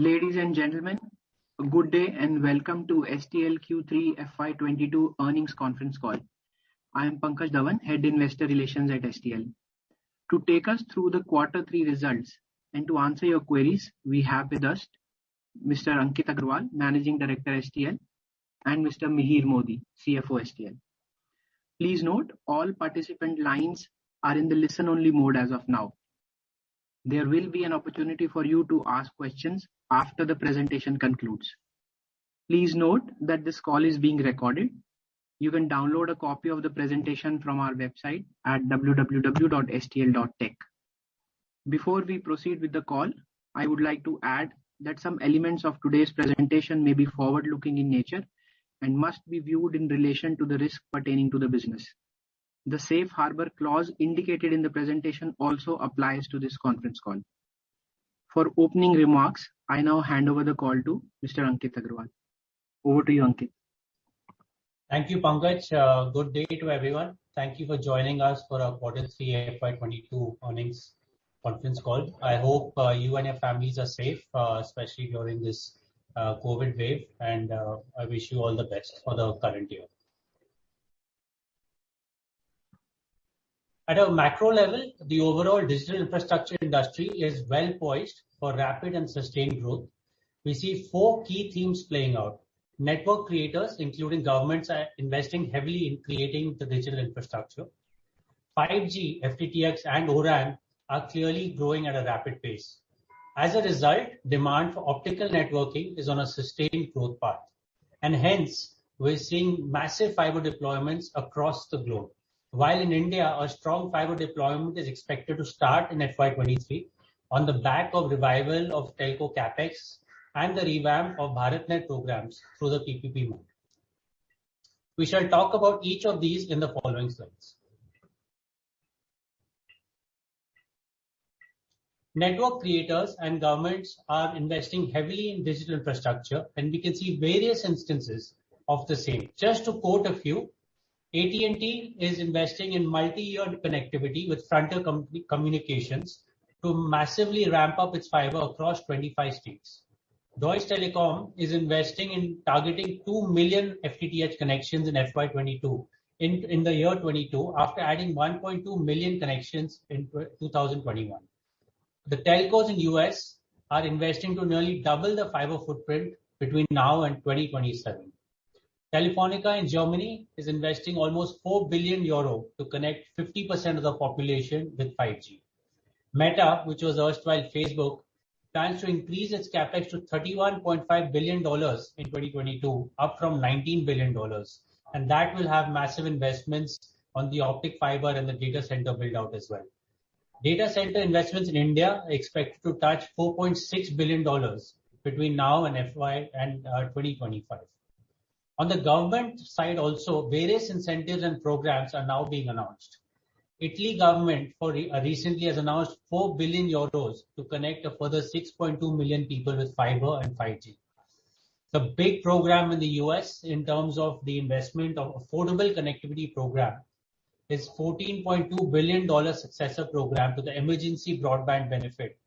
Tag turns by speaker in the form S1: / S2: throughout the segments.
S1: Ladies and gentlemen, a good day and welcome to STL Q3FY22 earnings conference call. I am Pankaj Dhawan, Head Investor Relations at STL. To take us through the Q3 results and to answer your queries, we have with us Mr. Ankit Agarwal, Managing Director STL, and Mr. Mihir Modi, CFO STL. Please note, all participant lines are in the listen-only mode as of now. There will be an opportunity for you to ask questions after the presentation concludes. Please note that this call is being recorded. You can download a copy of the presentation from our website at www.stl.tech. Before we proceed with the call, I would like to add that some elements of today's presentation may be forward-looking in nature and must be viewed in relation to the risk pertaining to the business. The safe harbor clause indicated in the presentation also applies to this conference call. For opening remarks, I now hand over the call to Mr. Ankit Agarwal. Over to you, Ankit.
S2: Thank you, Pankaj. Good day to everyone. Thank you for joining us for our Q3 FY22 earnings conference call. I hope you and your families are safe, especially during this COVID wave, and I wish you all the best for the current year. At a macro level, the overall digital infrastructure industry is well poised for rapid and sustained growth. We see four key themes playing out. Network creators, including governments, are investing heavily in creating the digital infrastructure. 5G, FTTX, and O-RAN are clearly growing at a rapid pace. As a result, demand for optical networking is on a sustained growth path, and hence we're seeing massive fiber deployments across the globe. While in India, a strong fiber deployment is expected to start in FY23 on the back of revival of telco capex and the revamp of BharatNet programs through the PPP mode. We shall talk about each of these in the following slides. Network creators and governments are investing heavily in digital infrastructure, and we can see various instances of the same. Just to quote a few, AT&T is investing in multi-year connectivity with Frontier Communications to massively ramp up its fiber across 25 states. Deutsche Telekom is investing in targeting 2 million FTTH connections in FY22 in the year 22 after adding 1.2 million connections in 2021. The telcos in US are investing to nearly double the fiber footprint between now and 2027. Telefonica in Germany is investing almost 4 billion euro to connect 50% of the population with 5G. Meta, which was erstwhile Facebook, plans to increase its capex to $31.5 billion in 2022, up from $19 billion. And that will have massive investments on the optic fiber and the data center build out as well. Data center investments in India are expected to touch $4.6 billion between now and 2025. On the government side also, various incentives and programs are now being announced. Italy government recently has announced 4 billion euros to connect a further 6.2 million people with fiber and 5G. The big program in the US in terms of the investment of affordable connectivity program is $14.2 billion successor program to the emergency broadband benefit,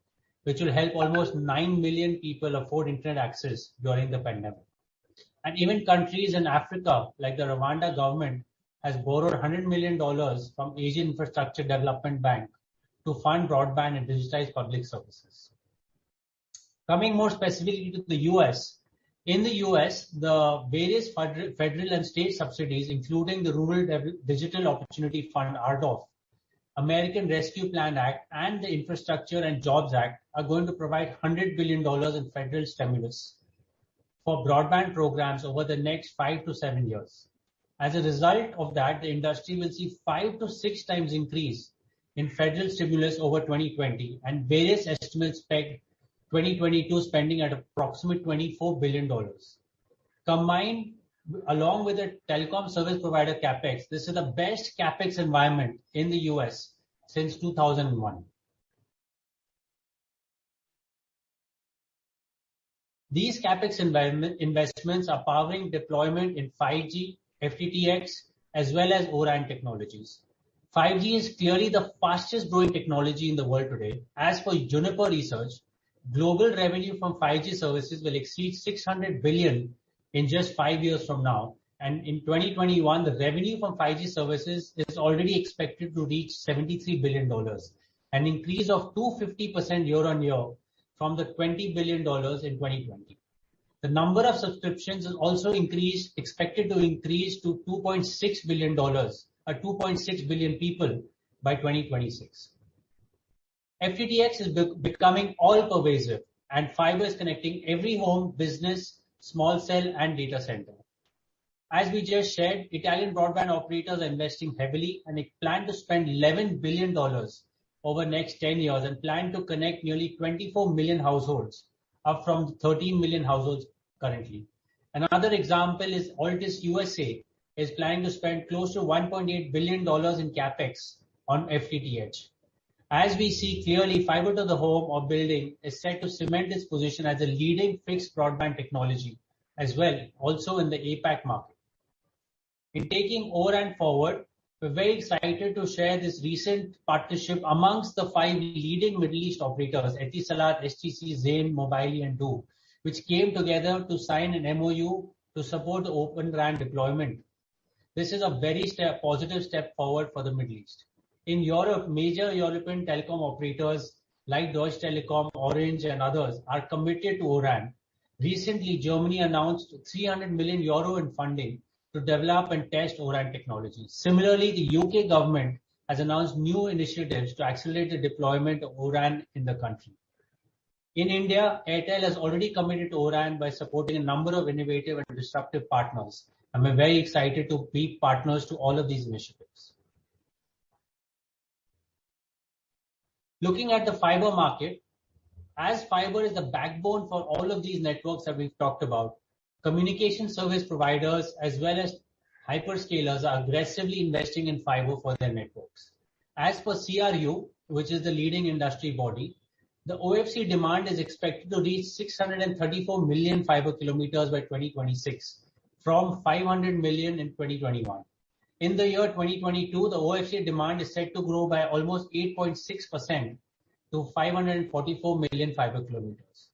S2: which will help almost 9 million people afford internet access during the pandemic. And even countries in Africa, like the Rwanda government, has borrowed $100 million from Asian Infrastructure Development Bank to fund broadband and digitize public services. Coming more specifically to the US, in the US, the various federal and state subsidies, including the Rural Digital Opportunity Fund, RDOF, American Rescue Plan Act, and the Infrastructure and Jobs Act, are going to provide $100 billion in federal stimulus for broadband programs over the next 5 to 7 years. As a result of that, the industry will see 5 to 6 times increase in federal stimulus over 2020, and various estimates peg 2022 spending at approximately $24 billion. Combined along with the telecom service provider capex, this is the best capex environment in the US since 2001. These capex investments are powering deployment in 5G, FTTX, as well as O-RAN technologies. 5G is clearly the fastest growing technology in the world today. As per Juniper Research, global revenue from 5G services will exceed 600 billion in just 5 years from now. And in 2021, the revenue from 5G services is already expected to reach $73 billion, an increase of 250% year on year from the $20 billion in 2020. The number of subscriptions is also expected to increase to $2.6 billion, 2.6 billion people by 2026. FTTX is becoming all-pervasive, and fiber is connecting every home, business, small cell, and data center. As we just shared, Italian broadband operators are investing heavily, and they plan to spend $11 billion over the next 10 years and plan to connect nearly 24 million households, up from 13 million households currently. Another example is Altis USA is planning to spend close to $1.8 billion in capex on FTTH. As we see clearly, fiber to the home or building is set to cement its position as a leading fixed broadband technology as well, also in the APAC market. In taking O-RAN forward, we're very excited to share this recent partnership amongst the 5 leading Middle East operators, Etisalat, STC, Zain, Mobile, and Du, which came together to sign an MOU to support the Open RAN deployment. This is a very positive step forward for the Middle East. In Europe, major European telecom operators like Deutsche Telekom, Orange, and others are committed to O-RAN. Recently, Germany announced 300 million euro in funding to develop and test O-RAN technology. Similarly, the UK government has announced new initiatives to accelerate the deployment of O-RAN in the country. In India, Airtel has already committed to O-RAN by supporting a number of innovative and disruptive partners, and we're very excited to be partners to all of these initiatives. Looking at the fiber market, as fiber is the backbone for all of these networks that we've talked about, communication service providers as well as hyperscalers are aggressively investing in fiber for their networks. As per CRU, which is the leading industry body, the OFC demand is expected to reach 634 million fiber kilometers by 2026 from 500 million in 2021. In the year 2022, the OFC demand is set to grow by almost 8.6% to 544 million fiber kilometers.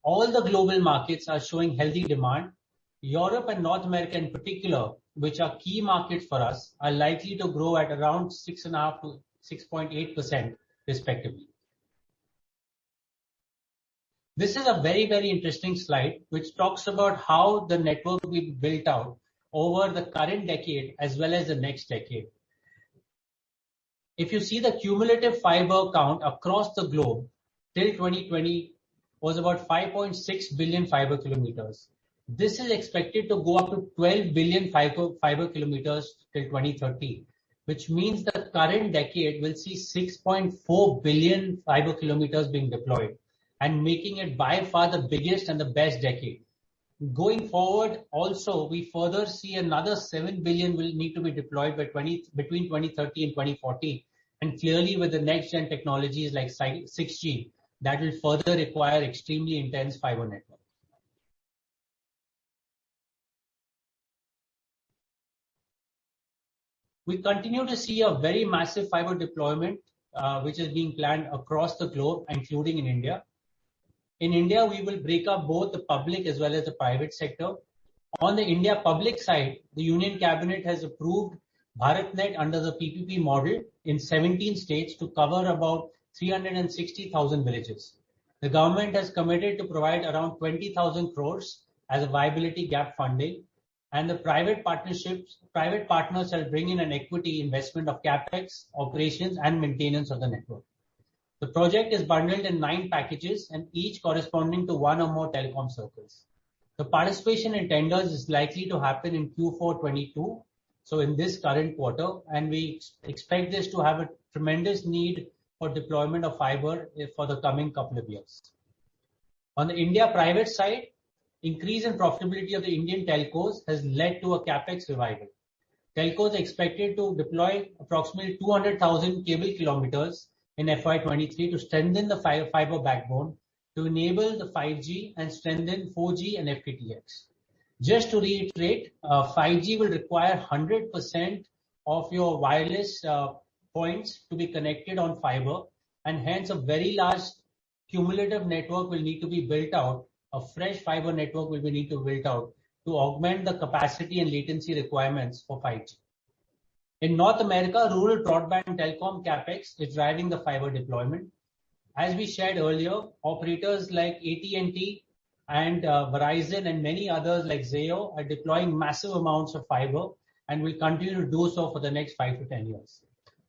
S2: All the global markets are showing healthy demand. Europe and North America in particular, which are key markets for us, are likely to grow at around 6.5 to 6.8% respectively. This is a very, very interesting slide which talks about how the network will be built out over the current decade as well as the next decade. If you see the cumulative fiber count across the globe till 2020 was about 5.6 billion fiber kilometers. This is expected to go up to 12 billion fiber kilometers till 2030, which means the current decade will see 6.4 billion fiber kilometers being deployed and making it by far the biggest and the best decade. Going forward, also, we further see another 7 billion will need to be deployed by between 2030 and 2040. And clearly with the next gen technologies like 6G, that will further require extremely intense fiber network. We continue to see a very massive fiber deployment, which is being planned across the globe, including in India. In India, we will break up both the public as well as the private sector. On the India public side, the Union Cabinet has approved BharatNet under the PPP model in 17 states to cover about 360,000 villages. The government has committed to provide around 20,000 crores as a viability gap funding, and the private partners shall bring in an equity investment of capex, operations, and maintenance of the network. The project is bundled in 9 packages and each corresponding to 1 or more telecom circles. The participation in tenders is likely to happen in Q4 22, so in this current quarter, and we expect this to have a tremendous need for deployment of fiber for the coming couple of years. On the India private side, increase in profitability of the Indian telcos has led to a capex revival. Telcos are expected to deploy approximately 200,000 cable kilometers in FY23 to strengthen the fiber backbone, to enable the 5G and strengthen 4G and FTTX. Just to reiterate, 5G will require 100% of your wireless points to be connected on fiber, and hence a very large cumulative network will need to be built out, a fresh fiber network will need to be built out to augment the capacity and latency requirements for 5G. In North America, rural broadband telecom capex is driving the fiber deployment. As we shared earlier, operators like AT&T and Verizon and many others like Zayo are deploying massive amounts of fiber and will continue to do so for the next 5 to 10 years.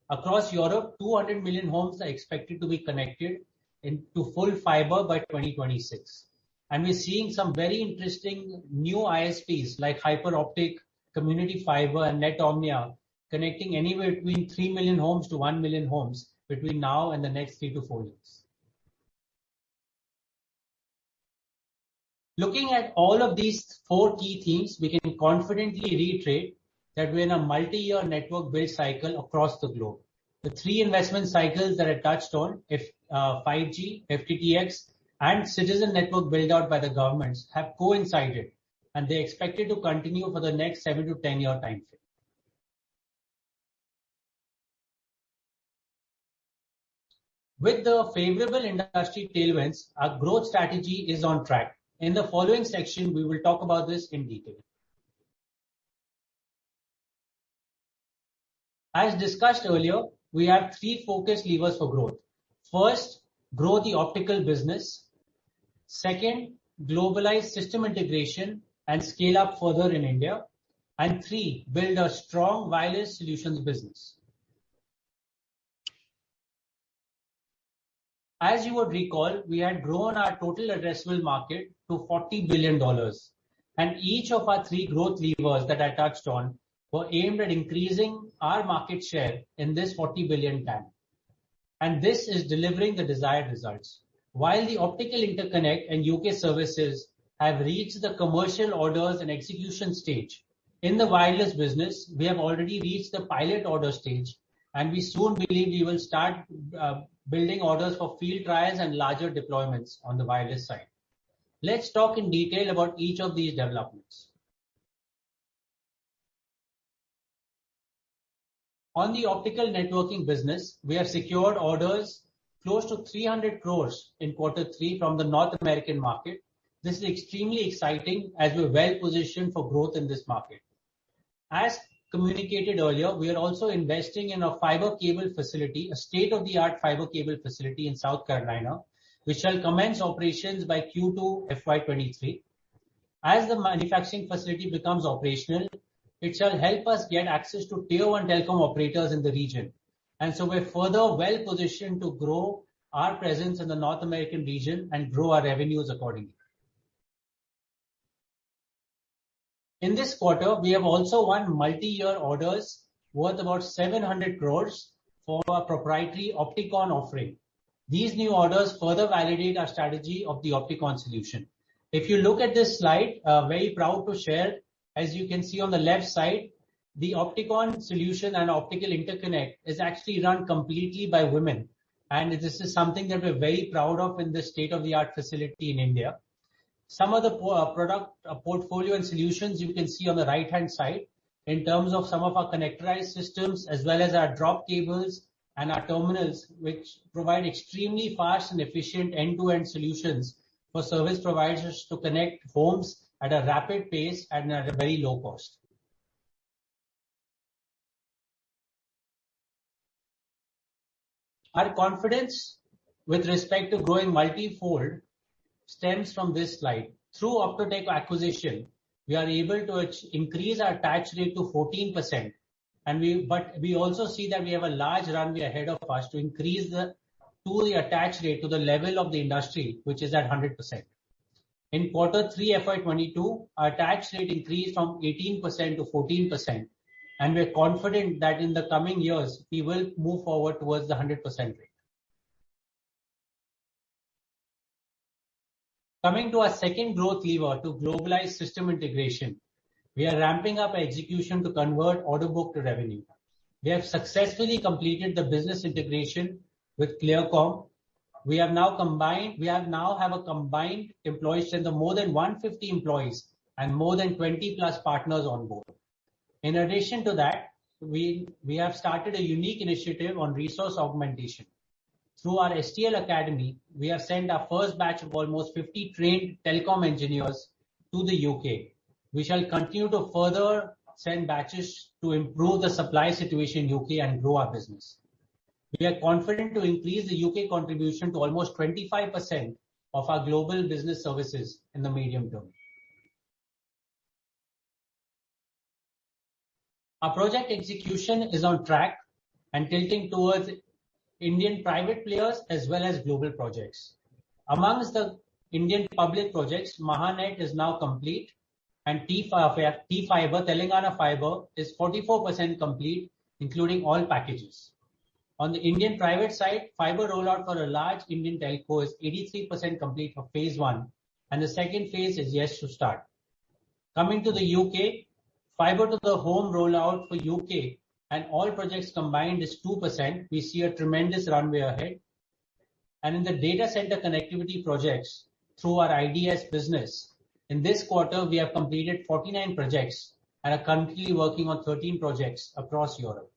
S2: Across Europe, 200 million homes are expected to be connected into full fiber by 2026. And we're seeing some very interesting new ISPs like Hyper Optic, Community Fiber and Net Omnia connecting anywhere between 3 million homes to 1 million homes between now and the next 3 to 4 years. Looking at all of these 4 key themes, we can confidently reiterate that we're in a multi-year network build cycle across the globe. The 3 investment cycles that I touched on, 5G, FTTX, and citizen network build out by the governments have coincided, and they're expected to continue for the next 7 to 10 year time frame. With the favorable industry tailwinds, our growth strategy is on track. In the following section, we will talk about this in detail. As discussed earlier, we have 3 focus levers for growth. First, grow the optical business. Second, globalize system integration and scale up further in India. And 3, build a strong wireless solutions business. As you would recall, we had grown our total addressable market to $40 billion. And each of our 3 growth levers that I touched on were aimed at increasing our market share in this 40 billion TAM. And this is delivering the desired results. While the optical interconnect and UK services have reached the commercial orders and execution stage, in the wireless business, we have already reached the pilot order stage, and we soon believe we will start building orders for field trials and larger deployments on the wireless side. Let's talk in detail about each of these developments. On the optical networking business, we have secured orders close to 300 crores in Q3 from the North American market. This is extremely exciting as we're well positioned for growth in this market. As communicated earlier, we are also investing in a fiber cable facility, a state-of-the-art fiber cable facility in South Carolina, which shall commence operations by Q2 FY23. As the manufacturing facility becomes operational, it shall help us get access to tier 1 telecom operators in the region. And so we're further well positioned to grow our presence in the North American region and grow our revenues accordingly. In this quarter, we have also won multi-year orders worth about 700 crores for our proprietary Opticon offering. These new orders further validate our strategy of the Opticon solution. If you look at this slide, very proud to share, as you can see on the left side, the Opticon solution and optical interconnect is actually run completely by women. And this is something that we're very proud of in this state-of-the-art facility in India. Some of the product portfolio and solutions you can see on the right-hand side in terms of some of our connectorized systems as well as our drop cables and our terminals, which provide extremely fast and efficient end-to-end solutions for service providers to connect homes at a rapid pace and at a very low cost. Our confidence with respect to growing multi-fold stems from this slide. Through Optotec acquisition, we are able to increase our attach rate to 14%. But we also see that we have a large runway ahead of us to increase the attach rate to the level of the industry, which is at 100%. In Q3 FY22, our attach rate increased from 18% to 14%, and we're confident that in the coming years, we will move forward towards the 100% rate. Coming to our second growth lever to globalize system integration, we are ramping up our execution to convert order book to revenue. We have successfully completed the business integration with Clearcom. We now have a combined employee strength of more than 150 employees and more than 20 plus partners on board. In addition to that, we have started a unique initiative on resource augmentation. through our STL Academy, we have sent our first batch of almost 50 trained telecom engineers to the UK. We shall continue to further send batches to improve the supply situation in UK and grow our business. We are confident to increase the UK contribution to almost 25% of our global business services in the medium term. Our project execution is on track and tilting towards Indian private players as well as global projects. Amongst the Indian public projects, Mahanet is now complete and T-Fiber, Telangana Fiber, is 44% complete, including all packages. On the Indian private side, fiber rollout for a large Indian telco is 83% complete for phase 1, and the second phase is yet to start. Coming to the UK, fiber to the home rollout for UK and all projects combined is 2%. We see a tremendous runway ahead. And in the data center connectivity projects through our IDS business, in this quarter we have completed 49 projects and are currently working on 13 projects across Europe.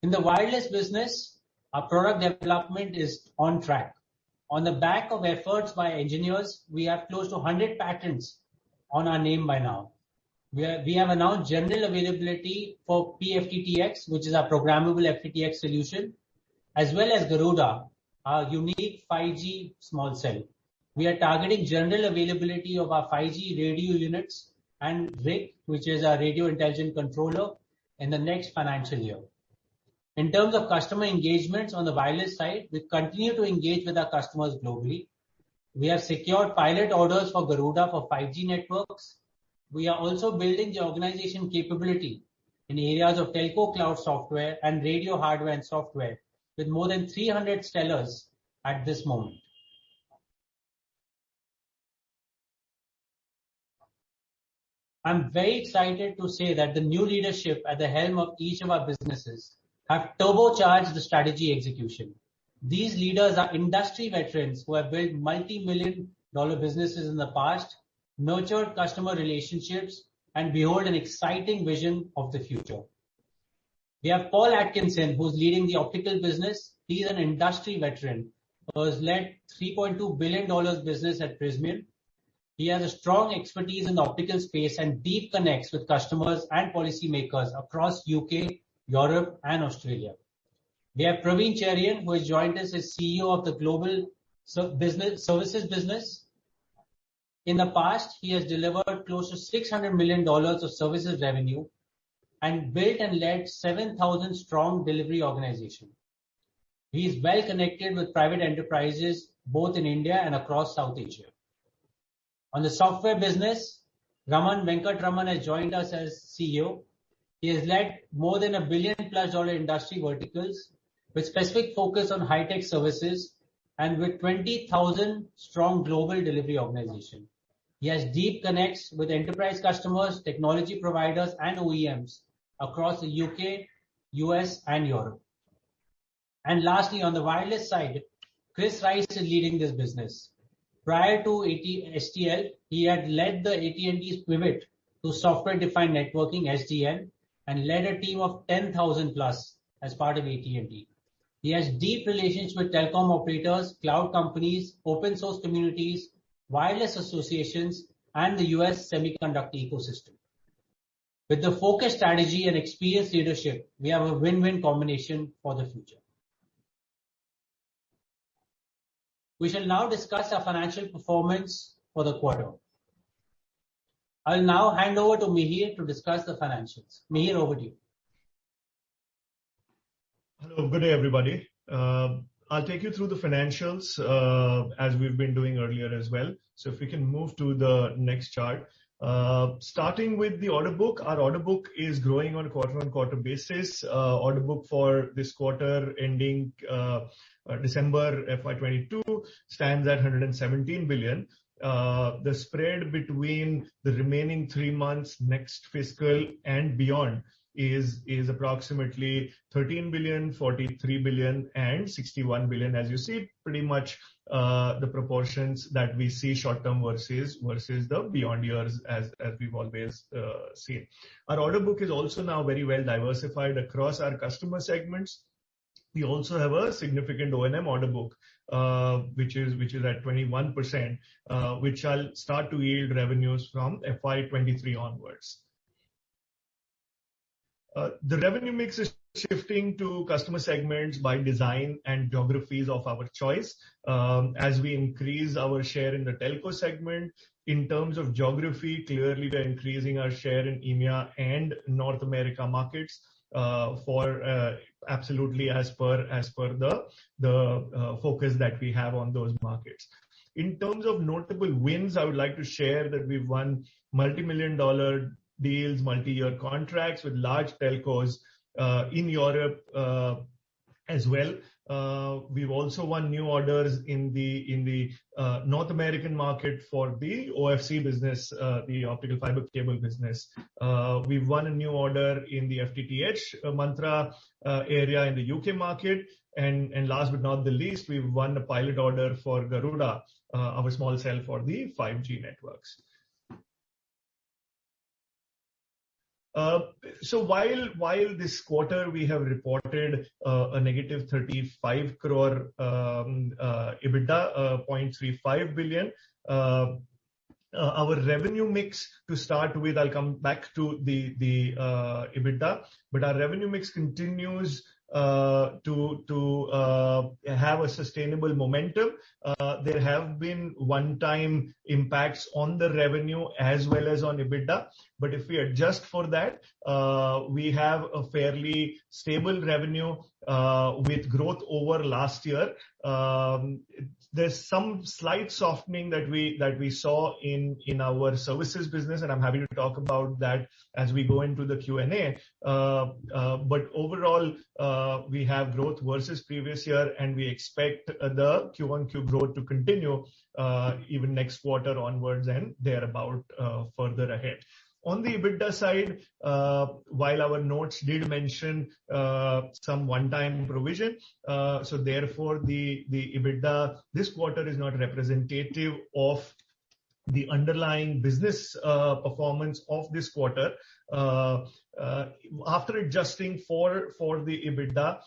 S2: In the wireless business, our product development is on track. On the back of efforts by engineers, we have close to 100 patents on our name by now. We have announced general availability for PFTTX, which is our programmable FTTX solution, as well as Garuda, our unique 5G small cell. We are targeting general availability of our 5G radio units and RIC, which is our radio intelligent controller, in the next financial year. In terms of customer engagements on the wireless side, we continue to engage with our customers globally. We have secured pilot orders for Garuda for 5G networks. We are also building the organization capability in areas of telco cloud software and radio hardware and software with more than 300 Stellars at this moment. I'm very excited to say that the new leadership at the helm of each of our businesses have turbocharged the strategy execution. These leaders are industry veterans who have built multi-million-dollar businesses in the past, nurtured customer relationships, and behold an exciting vision of the future. We have Paul Atkinson, who's leading the optical business. He's an industry veteran who has led $3.2 billion business at Prysmian. He has a strong expertise in the optical space and deep connects with customers and policymakers across UK, Europe, and Australia. We have Praveen Cherian, who has joined us as CEO of the Global Services business. In the past, he has delivered close to $600 million of services revenue and built and led 7,000 strong delivery organization. He is well connected with private enterprises both in India and across South Asia. On the software business, Raman Venkatraman has joined us as CEO. He has led more than $1 billion+ industry verticals with specific focus on high-tech services and with 20,000 strong global delivery organization. He has deep connects with enterprise customers, technology providers, and OEMs across the UK, US, and Europe. And lastly, on the wireless side, Chris Rice is leading this business. Prior to STL, he had led the AT&T's pivot to software-defined networking (SDN) and led a team of 10,000 plus as part of AT&T. He has deep relations with telecom operators, cloud companies, open source communities, wireless associations, and the US semiconductor ecosystem. With the focused strategy and experienced leadership, we have a win-win combination for the future. We shall now discuss our financial performance for the quarter. I'll now hand over to Mihir to discuss the financials. Mihir, over to you.
S3: Hello, good day everybody. I'll take you through the financials as we've been doing earlier as well. So if we can move to the next chart. Starting with the order book, our order book is growing on a quarter-on-quarter basis. Order book for this quarter ending December FY22 stands at 117 billion. The spread between the remaining 3 months next fiscal and beyond is approximately 13 billion, 43 billion, and 61 billion. As you see, pretty much the proportions that we see short-term versus the beyond years as we've always seen. Our order book is also now very well diversified across our customer segments. We also have a significant O&M order book, which is at 21%, which shall start to yield revenues from FY23 onwards. The revenue mix is shifting to customer segments by design and geographies of our choice. As we increase our share in the telco segment, in terms of geography, clearly we're increasing our share in EMEA and North America markets, for absolutely as per the focus that we have on those markets. In terms of notable wins, I would like to share that we've won multi-million-dollar deals, multi-year contracts with large telcos in Europe as well. We've also won new orders in the North American market for the OFC business, the optical fiber cable business. We've won a new order in the FTTH mantra area in the UK market. And last but not the least, we've won a pilot order for Garuda, our small cell for the 5G networks. So while this quarter we have reported a negative 35 crore EBITDA, 0.35 billion, our revenue mix to start with, I'll come back to the EBITDA, but our revenue mix continues to have a sustainable momentum. There have been one-time impacts on the revenue as well as on EBITDA, but if we adjust for that, we have a fairly stable revenue with growth over last year. There's some slight softening that we saw in our services business, and I'm happy to talk about that as we go into the Q&A. But overall, we have growth versus previous year, and we expect the Q1Q growth to continue even next quarter onwards and thereabout further ahead. On the EBITDA side, while our notes did mention some one-time provision, so therefore the EBITDA this quarter is not representative of the underlying business performance of this quarter. After adjusting for the EBITDA,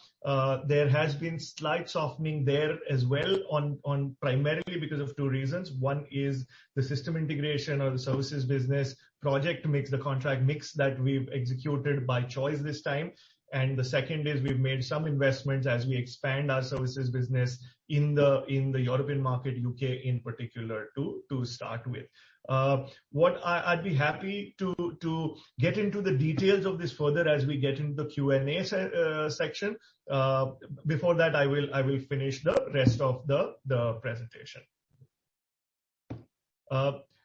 S3: there has been slight softening there as well on primarily because of two reasons. One is the system integration or the services business project mix, the contract mix that we've executed by choice this time. And the second is we've made some investments as we expand our services business in the European market, UK in particular, to start with. What I'd be happy to get into the details of this further as we get into the Q&A section. Before that, I will finish the rest of the presentation.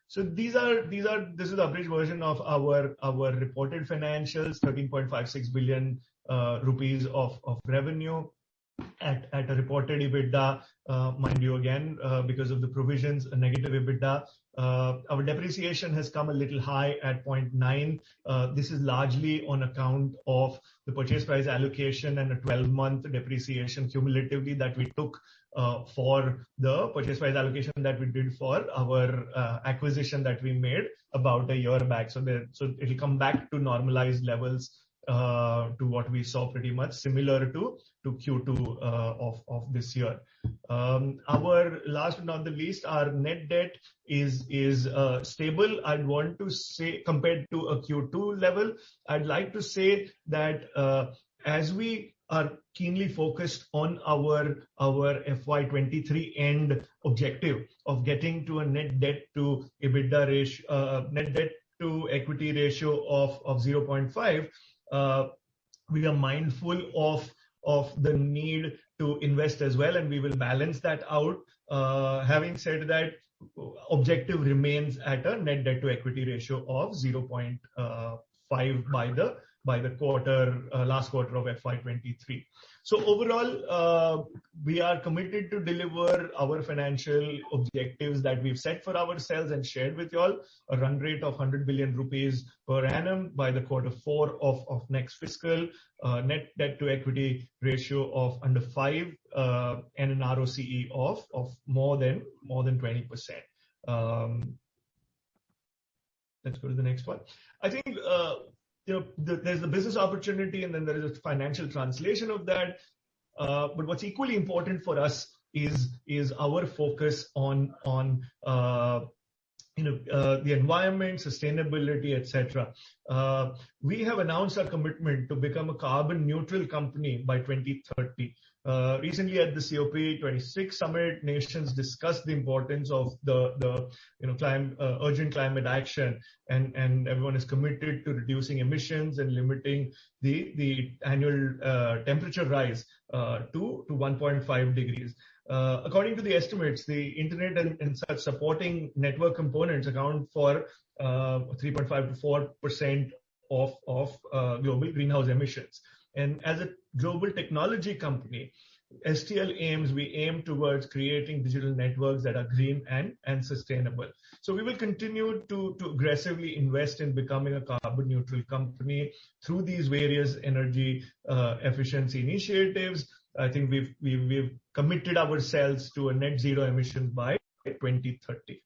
S3: So this is the abridged version of our reported financials, 13.56 billion rupees of revenue at a reported EBITDA, mind you again, because of the provisions, a negative EBITDA. Our depreciation has come a little high at 0.9. This is largely on account of the purchase price allocation and a 12-month depreciation cumulatively that we took for the purchase price allocation that we did for our acquisition that we made about a year back. So it'll come back to normalized levels to what we saw pretty much similar to Q2 of this year. Our last but not the least, our net debt is stable. I'd want to say compared to a Q2 level, I'd like to say that as we are keenly focused on our FY23 end objective of getting to a net debt to EBITDA ratio, net debt to equity ratio of 0.5. We are mindful of the need to invest as well, and we will balance that out. Having said that, objective remains at a net debt to equity ratio of 0.5 by the last quarter of FY23. So overall, we are committed to deliver our financial objectives that we've set for ourselves and shared with you all, a run rate of 100 billion rupees per annum by the Q4 of next fiscal, net debt to equity ratio of under 5 and an ROCE of more than 20%. Let's go to the next one. I think there's the business opportunity, and then there is a financial translation of that. But what's equally important for us is our focus on the environment, sustainability, etc. We have announced our commitment to become a carbon neutral company by 2030. Recently at the COP26 summit, nations discussed the importance of the urgent climate action, and everyone is committed to reducing emissions and limiting the annual temperature rise to 1.5 degrees. According to the estimates, the internet and such supporting network components account for 3.5 to 4% of global greenhouse emissions. And as a global technology company, STL we aim towards creating digital networks that are green and sustainable. So we will continue to aggressively invest in becoming a carbon neutral company through these various energy efficiency initiatives. I think we've committed ourselves to a net zero emission by 2030.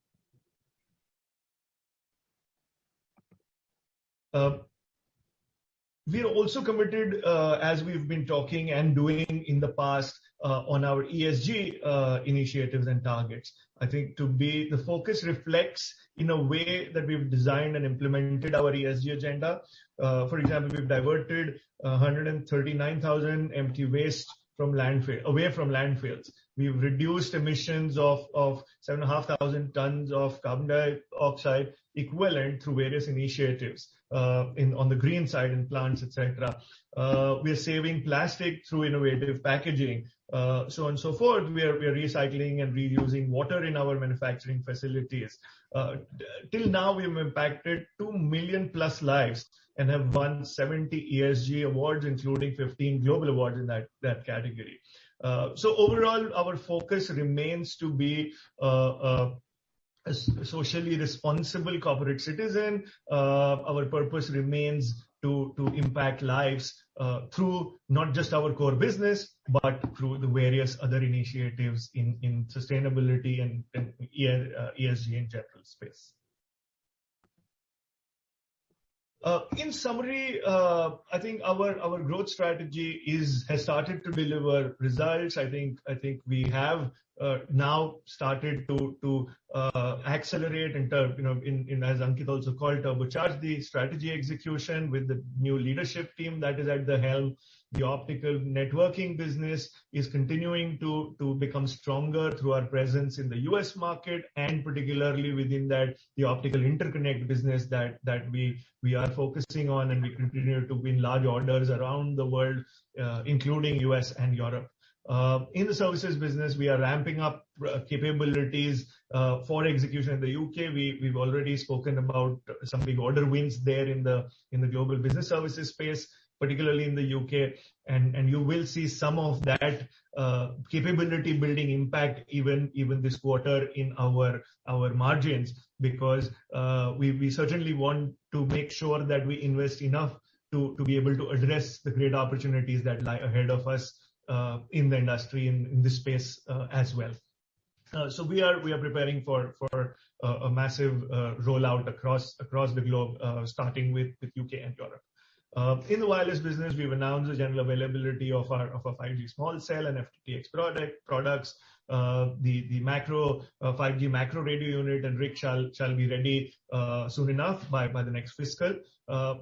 S3: We are also committed, as we've been talking and doing in the past, on our ESG initiatives and targets. I think the focus reflects in a way that we've designed and implemented our ESG agenda. For example, we've diverted 139,000 empty waste away from landfills. We've reduced emissions of 7,500 tons of carbon dioxide equivalent through various initiatives on the green side in plants, etc. We are saving plastic through innovative packaging, so on and so forth. We are recycling and reusing water in our manufacturing facilities. Till now, we have impacted 2 million plus lives and have won 70 ESG awards, including 15 global awards in that category. So overall, our focus remains to be a socially responsible corporate citizen. Our purpose remains to impact lives through not just our core business, but through the various other initiatives in sustainability and ESG in general space. In summary, I think our growth strategy has started to deliver results. I think we have now started to accelerate and as Ankit also called, turbocharge the strategy execution with the new leadership team that is at the helm. The optical networking business is continuing to become stronger through our presence in the US market, and particularly within that, the optical interconnect business that we are focusing on, and we continue to win large orders around the world, including US and Europe. In the services business, we are ramping up capabilities for execution in the UK. We've already spoken about some big order wins there in the global business services space, particularly in the UK, and you will see some of that capability building impact even this quarter in our margins, because we certainly want to make sure that we invest enough to be able to address the great opportunities that lie ahead of us in the industry in this space as well. So we are preparing for a massive rollout across the globe, starting with UK and Europe. In the wireless business, we've announced the general availability of our 5G small cell and FTTX products. The 5G macro radio unit and RIC shall be ready soon enough by the next fiscal.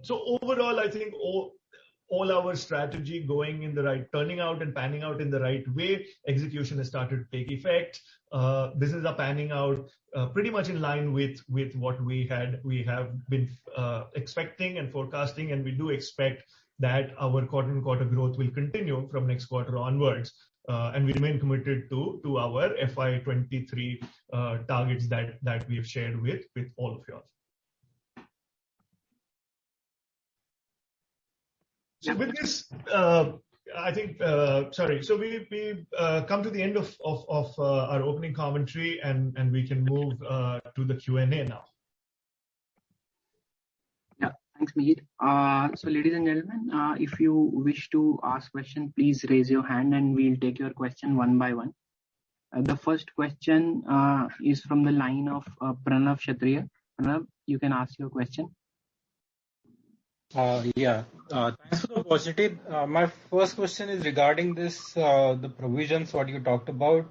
S3: So overall, I think all our strategy turning out and panning out in the right way. Execution has started to take effect. Business are panning out pretty much in line with what we have been expecting and forecasting, and we do expect that our quarter-on-quarter growth will continue from next quarter onwards. And we remain committed to our FY23 targets that we have shared with all of you. So with this, I think, so we come to the end of our opening commentary, and we can move to the Q&A now.
S1: Yeah, Thanks, Mihir. So, ladies and gentlemen, if you wish to ask question, please raise your hand and we'll take your question one by one. The first question is from the line of Pranav Kshatriya. Pranav, you can ask your question.
S4: Thanks for the opportunity. My first question is regarding this, the provisions, what you talked about.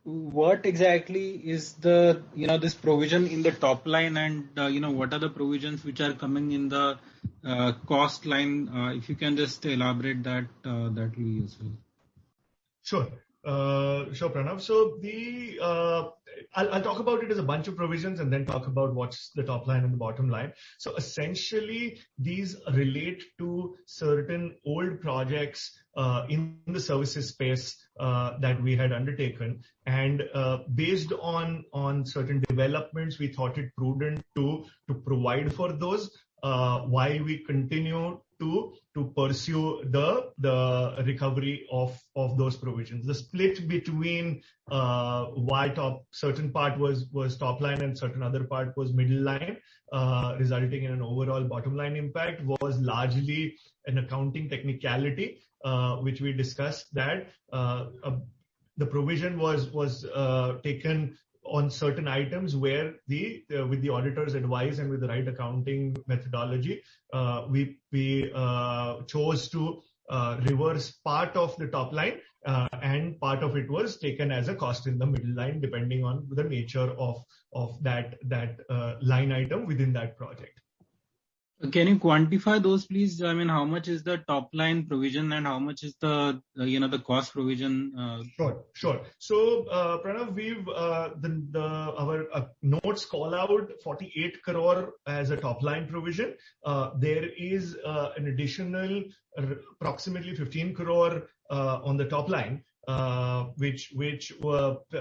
S4: What exactly is the, this provision in the top line, and, what are the provisions which are coming in the cost line? If you can just elaborate that, that will be useful.
S3: Sure, Pranav. So I'll talk about it as a bunch of provisions and then talk about what's the top line and the bottom line. So essentially, these relate to certain old projects in the services space that we had undertaken, and based on certain developments, we thought it prudent to provide for those while we continue to pursue the recovery of those provisions. The split between why certain part was top line and certain other part was middle line, resulting in an overall bottom line impact, was largely an accounting technicality, which we discussed, that the provision was taken on certain items where with the auditor's advice and with the right accounting methodology, we chose to reverse part of the top line, and part of it was taken as a cost in the middle line, depending on the nature of that line item within that project.
S4: Can you quantify those, please? I mean, how much is the top line provision and how much is the the cost provision?
S3: Sure. So, Pranav, our notes call out 48 crore as a top line provision. There is an additional approximately 15 crore on the top line, which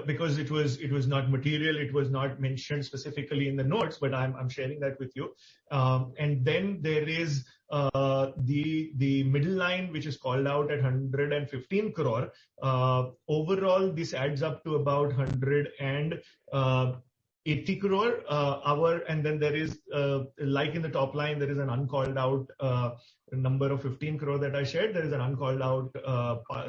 S3: because it was not material, it was not mentioned specifically in the notes, but I'm sharing that with you. And then there is the middle line, which is called out at 115 crore. Overall, this adds up to about 180 crore. And then there is, like in the top line, there is an uncalled out number of 15 crore that I shared. There is an uncalled out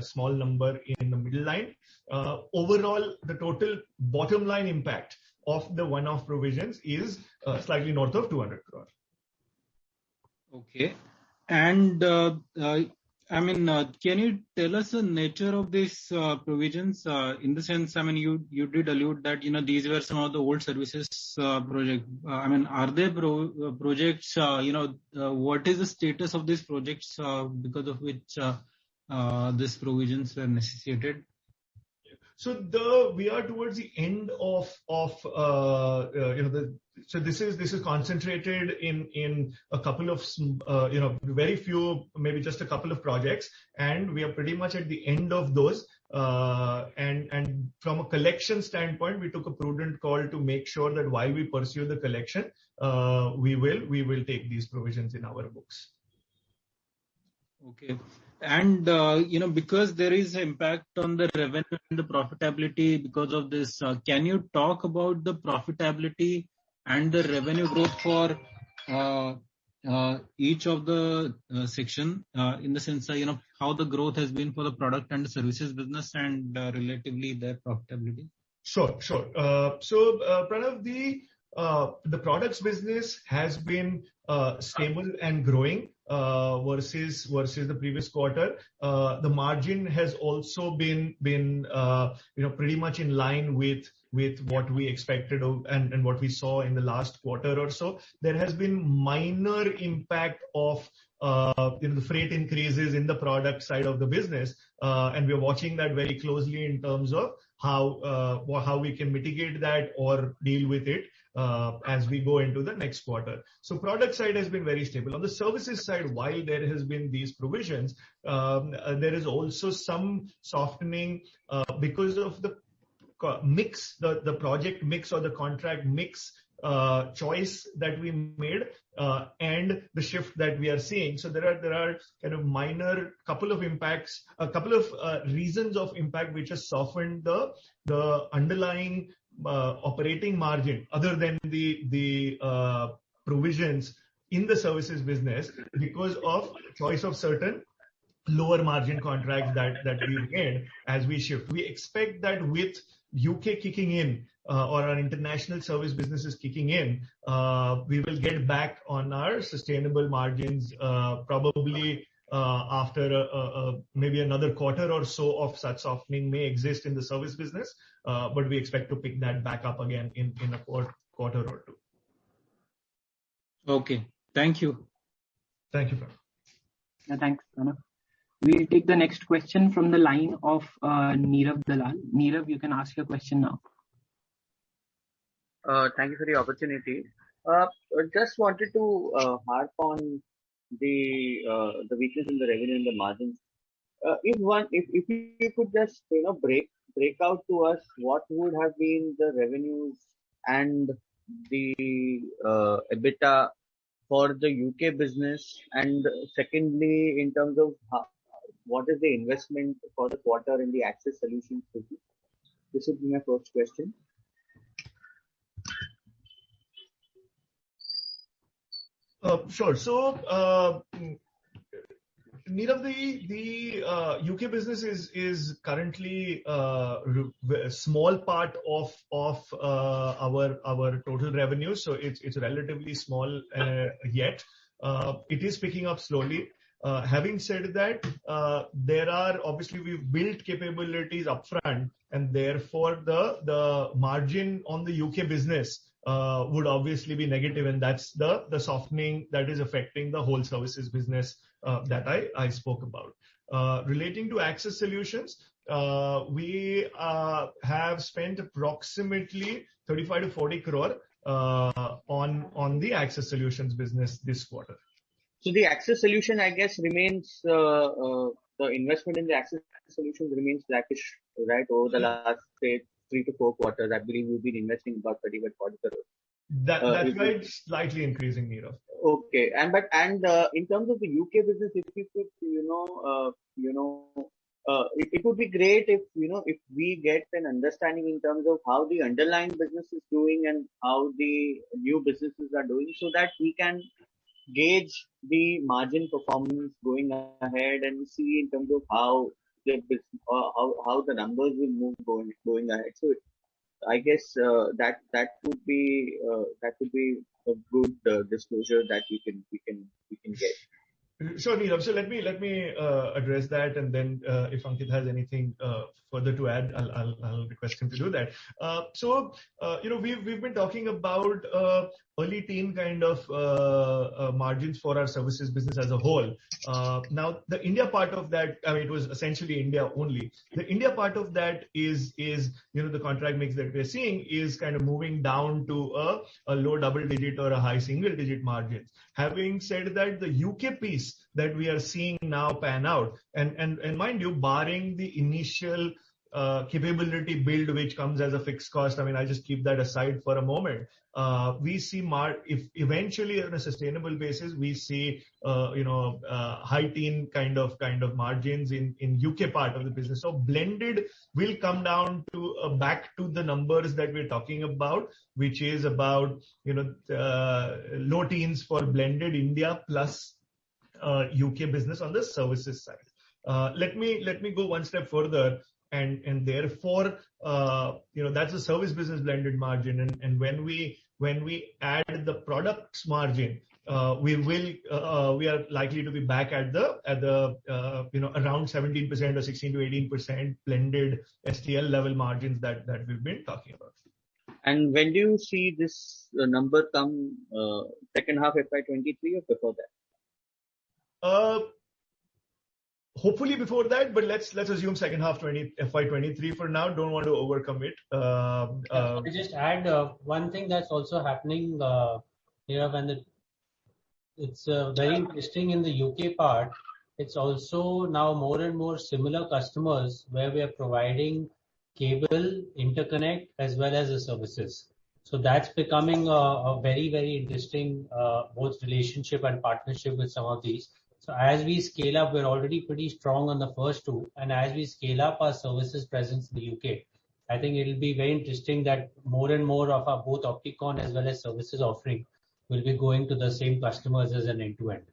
S3: small number in the middle line. Overall, the total bottom line impact of the one-off provisions is slightly north of 200 crore.
S4: Okay. And can you tell us the nature of these provisions? In the sense, you did allude that these were some of the old services project. Are there projects? What is the status of these projects because of which these provisions were necessitated?
S3: So we are towards the end of so this is concentrated in a couple of very few, maybe just a couple of projects, and we are pretty much at the end of those. And from a collection standpoint, we took a prudent call to make sure that while we pursue the collection, we will take these provisions in our books.
S4: Okay. And, because there is impact on the revenue and the profitability because of this, can you talk about the profitability and the revenue growth for each of the section, in the sense that, how the growth has been for the product and the services business and relatively their profitability?
S3: Sure. So, Pranav, the products business has been stable and growing versus the previous quarter. The margin has also been pretty much in line with what we expected and what we saw in the last quarter or so. There has been minor impact of the freight increases in the product side of the business, and we are watching that very closely in terms of how we can mitigate that or deal with it as we go into the next quarter. So product side has been very stable. On the services side, while there has been these provisions, there is also some softening because of the mix, the project mix or the contract mix choice that we made, and the shift that we are seeing. So there are kind of minor couple of impacts, a couple of reasons of impact which has softened the underlying operating margin, other than the provisions in the services business because of choice of certain lower margin contracts that we've made as we shift. We expect that with UK kicking in, or our international service businesses kicking in, we will get back on our sustainable margins, probably after maybe another quarter or so of such softening may exist in the service business, but we expect to pick that back up again in a quarter or two.
S4: Okay, thank you.
S3: Thank you, Pranav.
S1: Thanks, Pranav. We'll take the next question from the line of Nirav Dalal. Nirav, you can ask your question now.
S5: Thank you for the opportunity. Just wanted to harp on the weakness in the revenue and the margins. If you could just break out to us what would have been the revenues and the EBITDA for the UK business, and secondly, in terms of what is the investment for the quarter in the Access Solutions business? This would be my first question.
S3: Sure. So, Nirav, the UK business is currently a small part of our total revenue. So it's relatively small yet. It is picking up slowly. Having said that, there are obviously we've built capabilities upfront, and therefore the margin on the UK business would obviously be negative, and that's the softening that is affecting the whole services business that I spoke about. Relating to Access Solutions, we have spent approximately 35 to 40 crore on the Access Solutions business this quarter.
S5: So the Access Solution, I guess, remains the investment in the Access Solutions remains flattish, right? Over the last, say, 3 to 4 quarters, I believe we've been investing about 35 to 40 crores.
S3: That's right, slightly increasing, Nirav.
S5: Okay, and in terms of the UK business, if you could, it would be great if we get an understanding in terms of how the underlying business is doing and how the new businesses are doing, so that we can gauge the margin performance going ahead and see in terms of how the business, how the numbers will move going ahead. So I guess that would be a good disclosure that we can get.
S3: Sure, Nirav. So let me address that, and then if Ankit has anything further to add, I'll request him to do that. So we've been talking about early teen kind of margins for our services business as a whole. Now the India part of that, I mean, it was essentially India only. The India part of that is the contract mix that we're seeing is kind of moving down to a low double digit or a high single digit margins. Having said that, the UK piece that we are seeing now pan out, and mind you, barring the initial capability build which comes as a fixed cost, I mean, I just keep that aside for a moment. We see if eventually on a sustainable basis, we see high teen kind of margins in UK part of the business. So blended will come down to back to the numbers that we're talking about, which is about low teens for blended India plus UK business on the services side. Let me go one step further. And therefore, that's a service business blended margin. And when we add the products margin, we are likely to be back at the around 17% or 16 to 18% blended STL level margins that we've been talking about.
S5: And when do you see this number come? Second half FY23 or before that?
S3: Hopefully before that, but let's assume second half FY23 for now. Don't want to overcommit.
S2: I just add one thing that's also happening here, when it's very interesting in the UK part. It's also now more and more similar customers where we are providing cable, interconnect, as well as the services. So that's becoming a very, very interesting both relationship and partnership with some of these. So as we scale up, we're already pretty strong on the first two. And as we scale up our services presence in the UK, I think it'll be very interesting that more and more of our both Opticon as well as services offering will be going to the same customers as an end-to-end.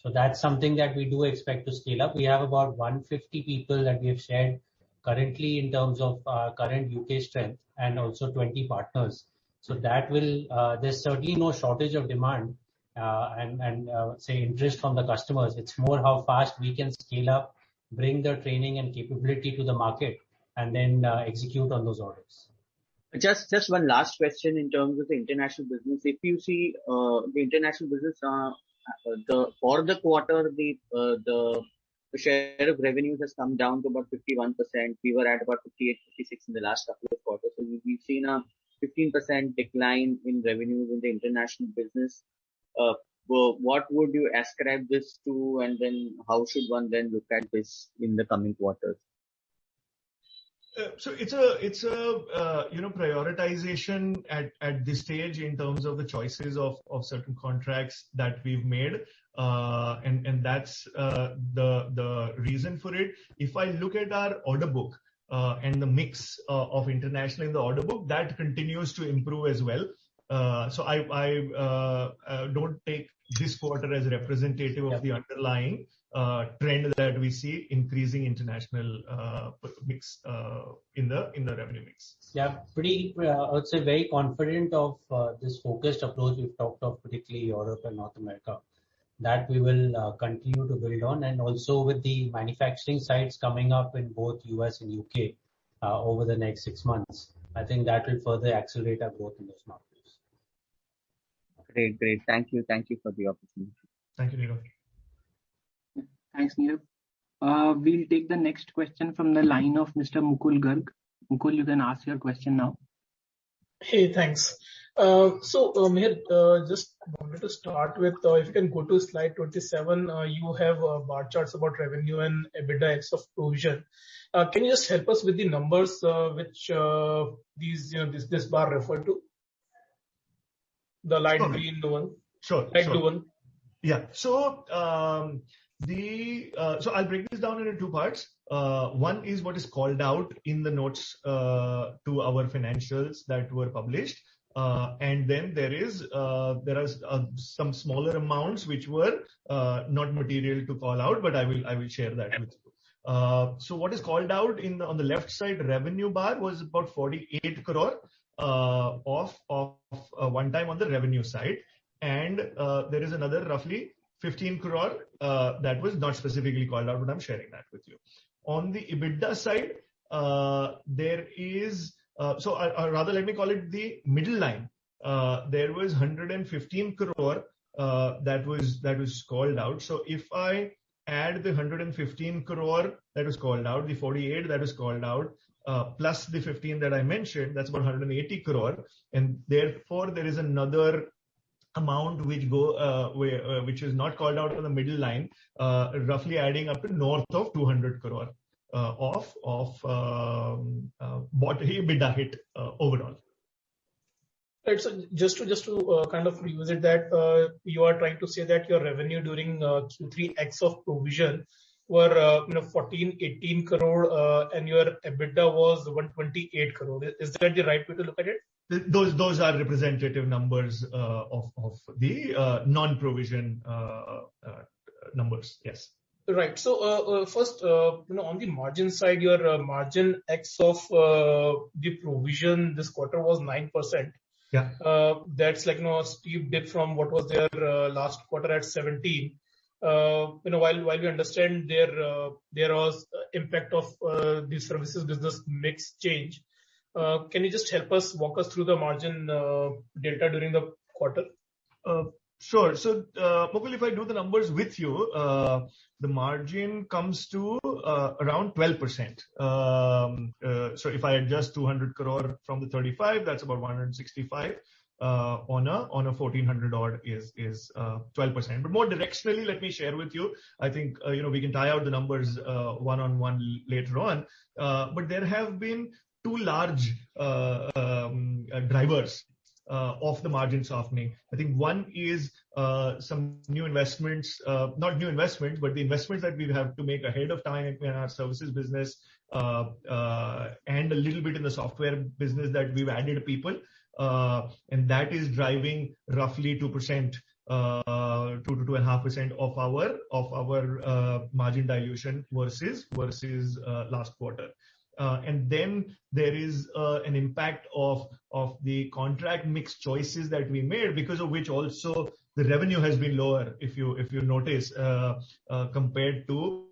S2: So that's something that we do expect to scale up. We have about 150 people that we have shared currently in terms of current UK strength, and also 20 partners. So that will, there's certainly no shortage of demand and say interest from the customers. It's more how fast we can scale up, bring the training and capability to the market, and then execute on those orders.
S5: Just one last question in terms of the international business. If you see the international business, for the quarter, the share of revenues has come down to about 51%. We were at about 58, 56 in the last couple of quarters. So we've seen a 15% decline in revenues in the international business. What would you ascribe this to, and then how should one then look at this in the coming quarters?
S3: So it's a prioritization at this stage in terms of the choices of certain contracts that we've made, and that's the reason for it. If I look at our order book and the mix of international in the order book, that continues to improve as well. So I don't take this quarter as representative of the underlying trend that we see increasing international mix in the revenue mix.
S2: Yeah, pretty, I would say very confident of this focused approach we've talked of, particularly Europe and North America, that we will continue to build on, and also with the manufacturing sites coming up in both US and UK over the next 6 months. I think that will further accelerate our growth in those markets.
S5: Great. Thank you for the opportunity.
S3: Thank you, Nirav.
S1: Thanks, Nirav. We'll take the next question from the line of Mr. Mukul Garg. Mukul, you can ask your question now.
S6: Hey, thanks. Mihir, just wanted to start with, if you can go to slide 27, you have bar charts about revenue and EBITDA X of provision. Can you just help us with the numbers which this bar refer to? The light green one.
S3: Sure.
S6: Light blue one.
S3: Yeah. So I'll break this down into two parts. One is what is called out in the notes to our financials that were published, and then there are some smaller amounts which were not material to call out, but I will share that with you. So what is called out on the left side revenue bar was about 48 crore of one time on the revenue side, and there is another roughly 15 crore that was not specifically called out, but I'm sharing that with you. On the EBITDA side, there is rather let me call it the middle line. There was 115 crore that was called out. So if I add the 115 crore that was called out, the 48 that was called out, plus the 15 that I mentioned, that's about 180 crore, and therefore there is another amount which is not called out on the middle line, roughly adding up to north of 200 crore of EBITDA hit overall.
S6: Right. So just to kind of revisit that, you are trying to say that your revenue during Q3 X of provision were 18 crore, and your EBITDA was 128 crore. Is that the right way to look at it?
S3: Those are representative numbers of the non-provision numbers. Yes.
S6: Right. So first, on the margin side, your margin X of the provision this quarter was 9%.
S3: Yeah.
S6: That's like a steep dip from what was there last quarter at 17. While we understand there was impact of the services business mix change, can you just help us walk us through the margin delta during the quarter?
S3: Sure. So, Mukul, if I do the numbers with you, the margin comes to around 12%. So if I adjust 200 crore from the 35, that's about 165 on a 1400 odd is 12%. But more directionally, let me share with you. I think we can tie out the numbers one-on-one later on. But there have been two large drivers of the margin softening. I think one is some new investments, not new investments, but the investments that we have to make ahead of time in our services business, and a little bit in the software business that we've added people. and that is driving roughly 2%, 2 to 2.5% of our margin dilution versus last quarter. And then there is an impact of the contract mix choices that we made, because of which also the revenue has been lower, if you notice, compared to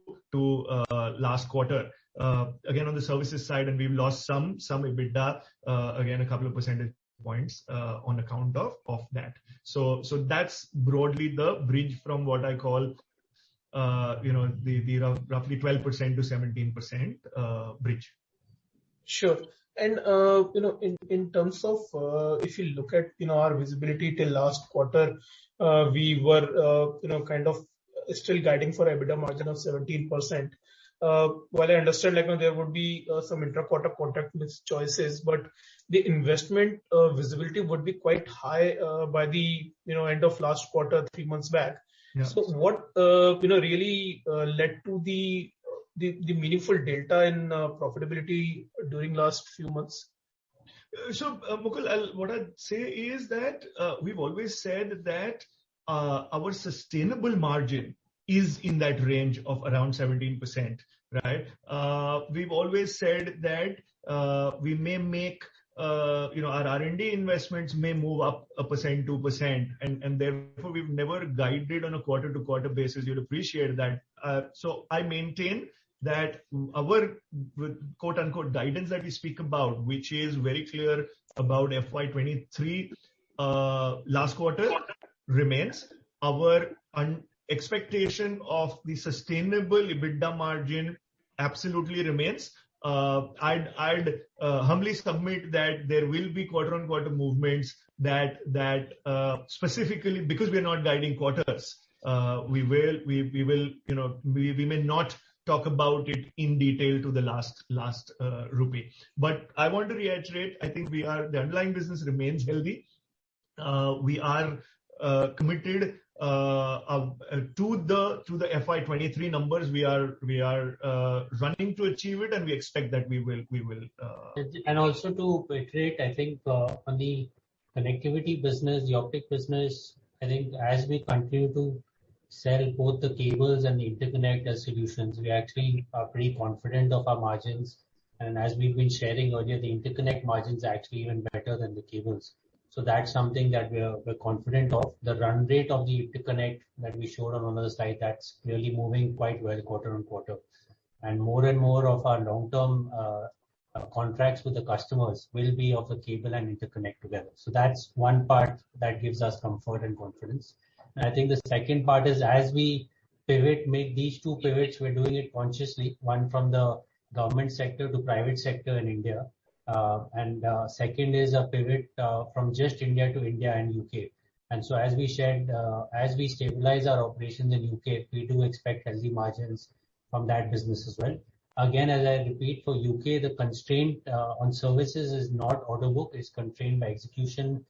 S3: last quarter. Again, on the services side, and we've lost some EBITDA, again, a couple of percentage points on account of that. So that's broadly the bridge from what I call the roughly 12% to 17% bridge.
S6: Sure. And in terms of if you look at our visibility till last quarter, we were kind of still guiding for EBITDA margin of 17%. While I understand there would be some intra-quarter contract mix choices, but the investment visibility would be quite high by the end of last quarter, 3 months back.
S3: Yeah.
S6: So what really led to the meaningful delta in profitability during last few months?
S3: So Mukul, what I'd say is that we've always said that our sustainable margin is in that range of around 17%, right? We've always said that we may make our R&D investments may move up 1%, 2%, and therefore we've never guided on a quarter-to-quarter basis. You'd appreciate that. So I maintain that our quote-unquote guidance that we speak about, which is very clear about FY23 last quarter, remains. Our expectation of the sustainable EBITDA margin absolutely remains. I'd humbly submit that there will be quarter-on-quarter movements that specifically because we're not guiding quarters, we may not talk about it in detail to the last rupee. But I want to reiterate, I think the underlying business remains healthy. We are committed to the FY23 numbers. We are running to achieve it, and we expect that we will.
S2: And also to iterate, I think on the connectivity business, the optic business, I think as we continue to sell both the cables and the interconnect as solutions, we actually are pretty confident of our margins. And as we've been sharing earlier, the interconnect margins are actually even better than the cables. So that's something that we're confident of. The run rate of the interconnect that we showed on another slide, that's really moving quite well quarter on quarter. And more of our long-term contracts with the customers will be of the cable and interconnect together. So that's one part that gives us comfort and confidence. And I think the second part is as we make these two pivots, we're doing it consciously, one from the government sector to private sector in India. And second is a pivot from just India to India and UK. And so as we shared, as we stabilize our operations in UK, we do expect healthy margins from that business as well. Again, as I repeat, for UK, the constraint on services is not order book, it's constrained by execution,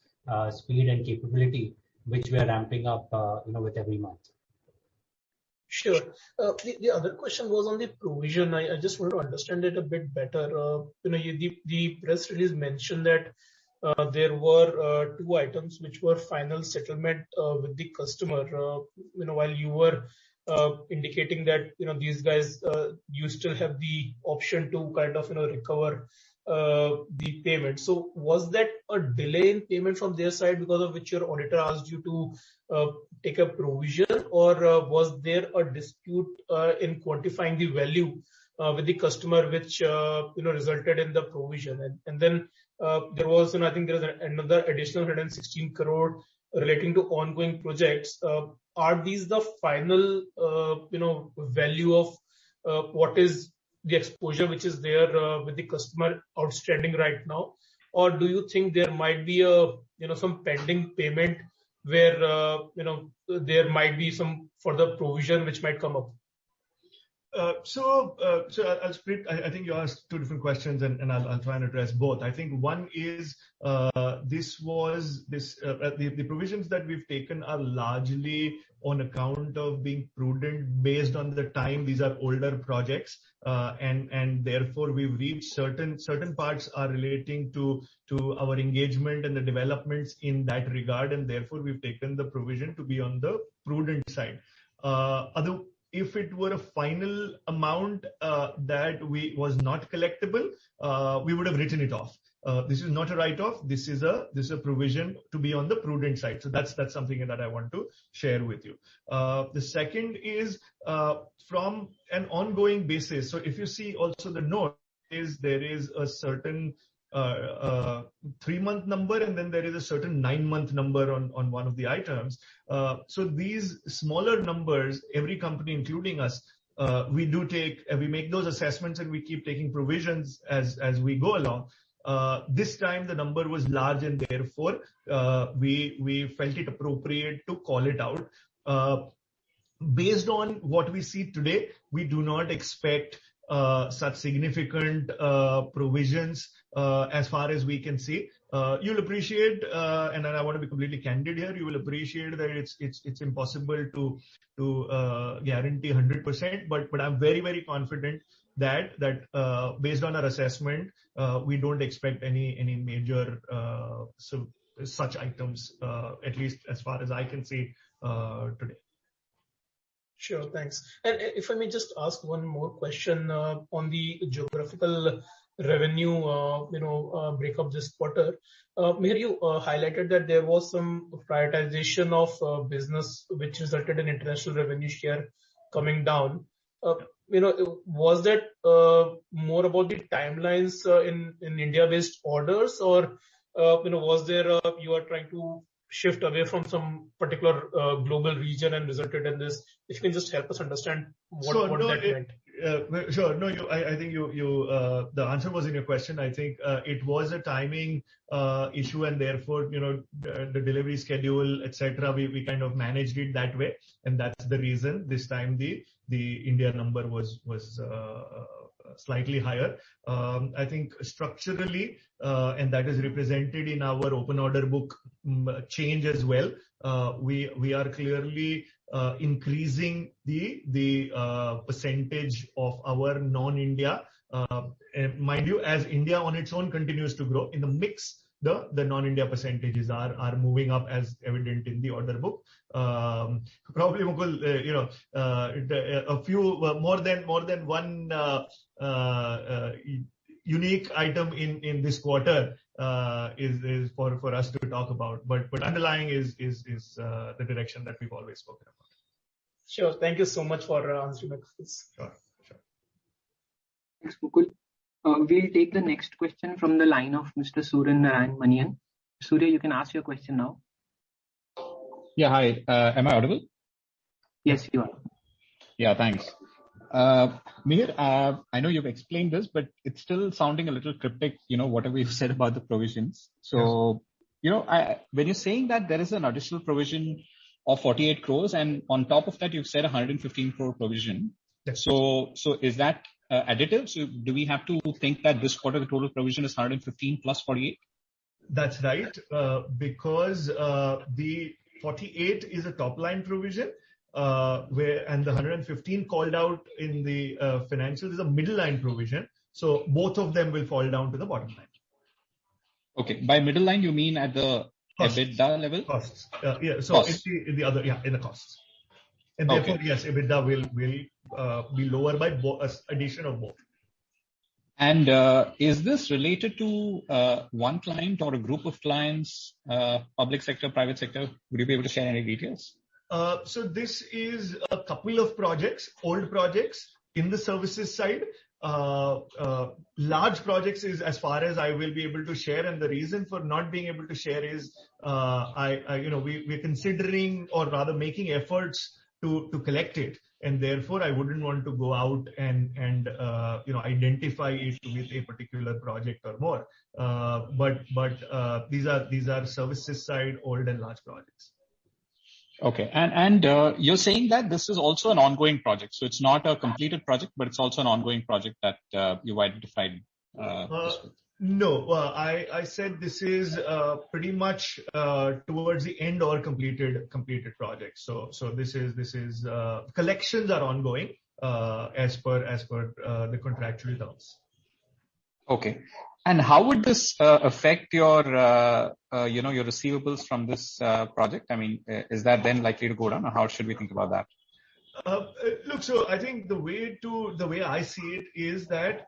S2: speed and capability, which we are ramping up with every month.
S6: Sure. The other question was on the provision. I just want to understand it a bit better. The press release mentioned that there were two items which were final settlement with the customer. While you were indicating that these guys, you still have the option to kind of recover the payment. So was that a delay in payment from their side because of which your auditor asked you to take a provision, or was there a dispute in quantifying the value with the customer which resulted in the provision? And then there was, I think there is another additional 116 crore relating to ongoing projects. Are these the final value of what is the exposure which is there with the customer outstanding right now, or do you think there might be some pending payment where there might be some further provision which might come up?
S3: So I'll split. I think you asked two different questions, and I'll try and address both. I think one is the provisions that we've taken are largely on account of being prudent based on the time. These are older projects, and therefore we've reached certain parts are relating to our engagement and the developments in that regard, and therefore we've taken the provision to be on the prudent side. If it were a final amount that was not collectible, we would have written it off. This is not a write-off. This is a provision to be on the prudent side. So that's something that I want to share with you. The second is from an ongoing basis. So if you see also the note, there is a certain 3-month number, and then there is a certain 9-month number on one of the items. So these smaller numbers, every company, including us, we make those assessments and we keep taking provisions as we go along. This time the number was large, and therefore we felt it appropriate to call it out. Based on what we see today, we do not expect such significant provisions as far as we can see. You'll appreciate, and I want to be completely candid here, you will appreciate that it's impossible to guarantee 100%, but I'm very, very confident that based on our assessment, we don't expect any major such items, at least as far as I can see today.
S6: Sure, thanks. And if I may just ask one more question on the geographical revenue, breakup this quarter. Here you highlighted that there was some prioritization of business which resulted in international revenue share coming down. Was that more about the timelines in India-based orders, or was there you are trying to shift away from some particular global region and resulted in this? If you can just help us understand what that meant.
S3: Sure. No, I think the answer was in your question. I think it was a timing issue, and therefore, the delivery schedule, etc. We kind of managed it that way, and that's the reason this time the India number was slightly higher. I think structurally, and that is represented in our open order book change as well. We are clearly increasing the percentage of our non-India. Mind you, as India on its own continues to grow in the mix, the non-India percentages are moving up as evident in the order book. Probably, Mukul, a few more than one unique item in this quarter is for us to talk about, but underlying is the direction that we've always spoken about.
S6: Sure. Thank you so much for answering my questions.
S3: Sure.
S1: Thanks, Mukul. We'll take the next question from the line of Mr. Surya Narayan Manian. Surya, you can ask your question now.
S7: Yeah, hi. Am I audible?
S1: Yes, you are.
S7: Yeah, thanks. Mihir, I know you've explained this, but it's still sounding a little cryptic, whatever you've said about the provisions. So, when you're saying that there is an additional provision of 48 crores, and on top of that, you've said 115 crore provision.
S3: Yes.
S7: So is that additive? So do we have to think that this quarter the total provision is 115 plus 48?
S3: That's right, because the 48 is a top line provision, and the 115 called out in the financials is a middle line provision. So both of them will fall down to the bottom line.
S7: Okay. By middle line, you mean at the
S3: Costs.
S7: EBITDA level?
S3: Costs. Yeah. So
S7: Costs.
S3: in the costs. And therefore,
S7: Okay.
S3: yes, EBITDA will be lower by addition of both.
S7: And is this related to one client or a group of clients, public sector, private sector? Would you be able to share any details?
S3: So this is a couple of projects, old projects in the services side. Large projects is as far as I will be able to share, and the reason for not being able to share is we're considering, or rather making efforts to collect it, and therefore I wouldn't want to go out and identify it with a particular project or more. But these are services side old and large projects.
S7: Okay. And you're saying that this is also an ongoing project. So it's not a completed project, but it's also an ongoing project that you've identified.
S3: No, I said this is pretty much towards the end or completed project. So this is collections are ongoing as per the contractual terms.
S7: Okay. And how would this affect your your receivables from this project? I mean, is that then likely to go down, or how should we think about that?
S3: Look, so I think the way I see it is that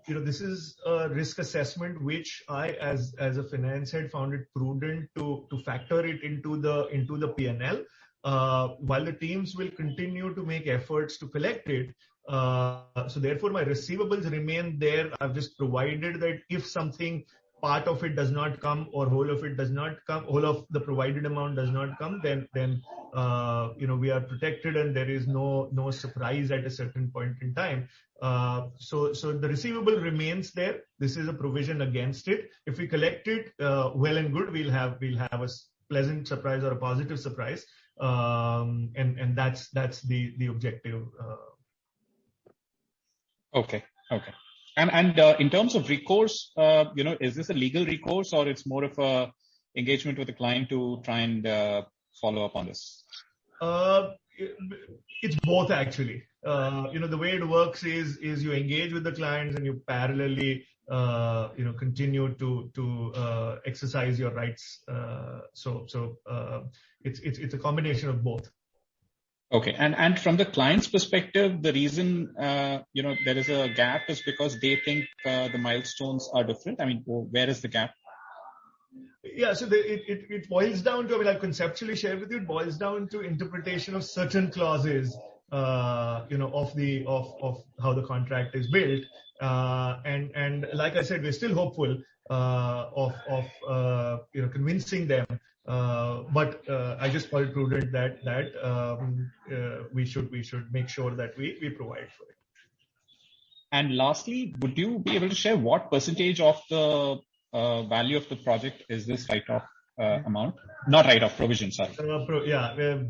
S3: this is a risk assessment which I, as a finance head, found it prudent to factor it into the P&L. While the teams will continue to make efforts to collect it, so therefore my receivables remain there. I've just provided that if something part of it does not come or whole of it does not come, whole of the provided amount does not come, then we are protected and there is no surprise at a certain point in time. So the receivable remains there. This is a provision against it. If we collect it, well and good, we'll have a pleasant surprise or a positive surprise, and that's the objective.
S7: Okay. And in terms of recourse, is this a legal recourse or it's more of a engagement with the client to try and follow up on this?
S3: It's both actually. The way it works is you engage with the clients and you parallelly continue to exercise your rights. So it's a combination of both.
S7: Okay. And from the client's perspective, the reason there is a gap is because they think the milestones are different. I mean, where is the gap?
S3: Yeah, so it boils down to, I mean, I'll conceptually share with you, it boils down to interpretation of certain clauses, of how the contract is built. And like I said, we're still hopeful of convincing them. But I just thought it prudent that we should make sure that we provide for it.
S7: And lastly, would you be able to share what percentage of the value of the project is this write-off amount? Not write-off, provision, sorry.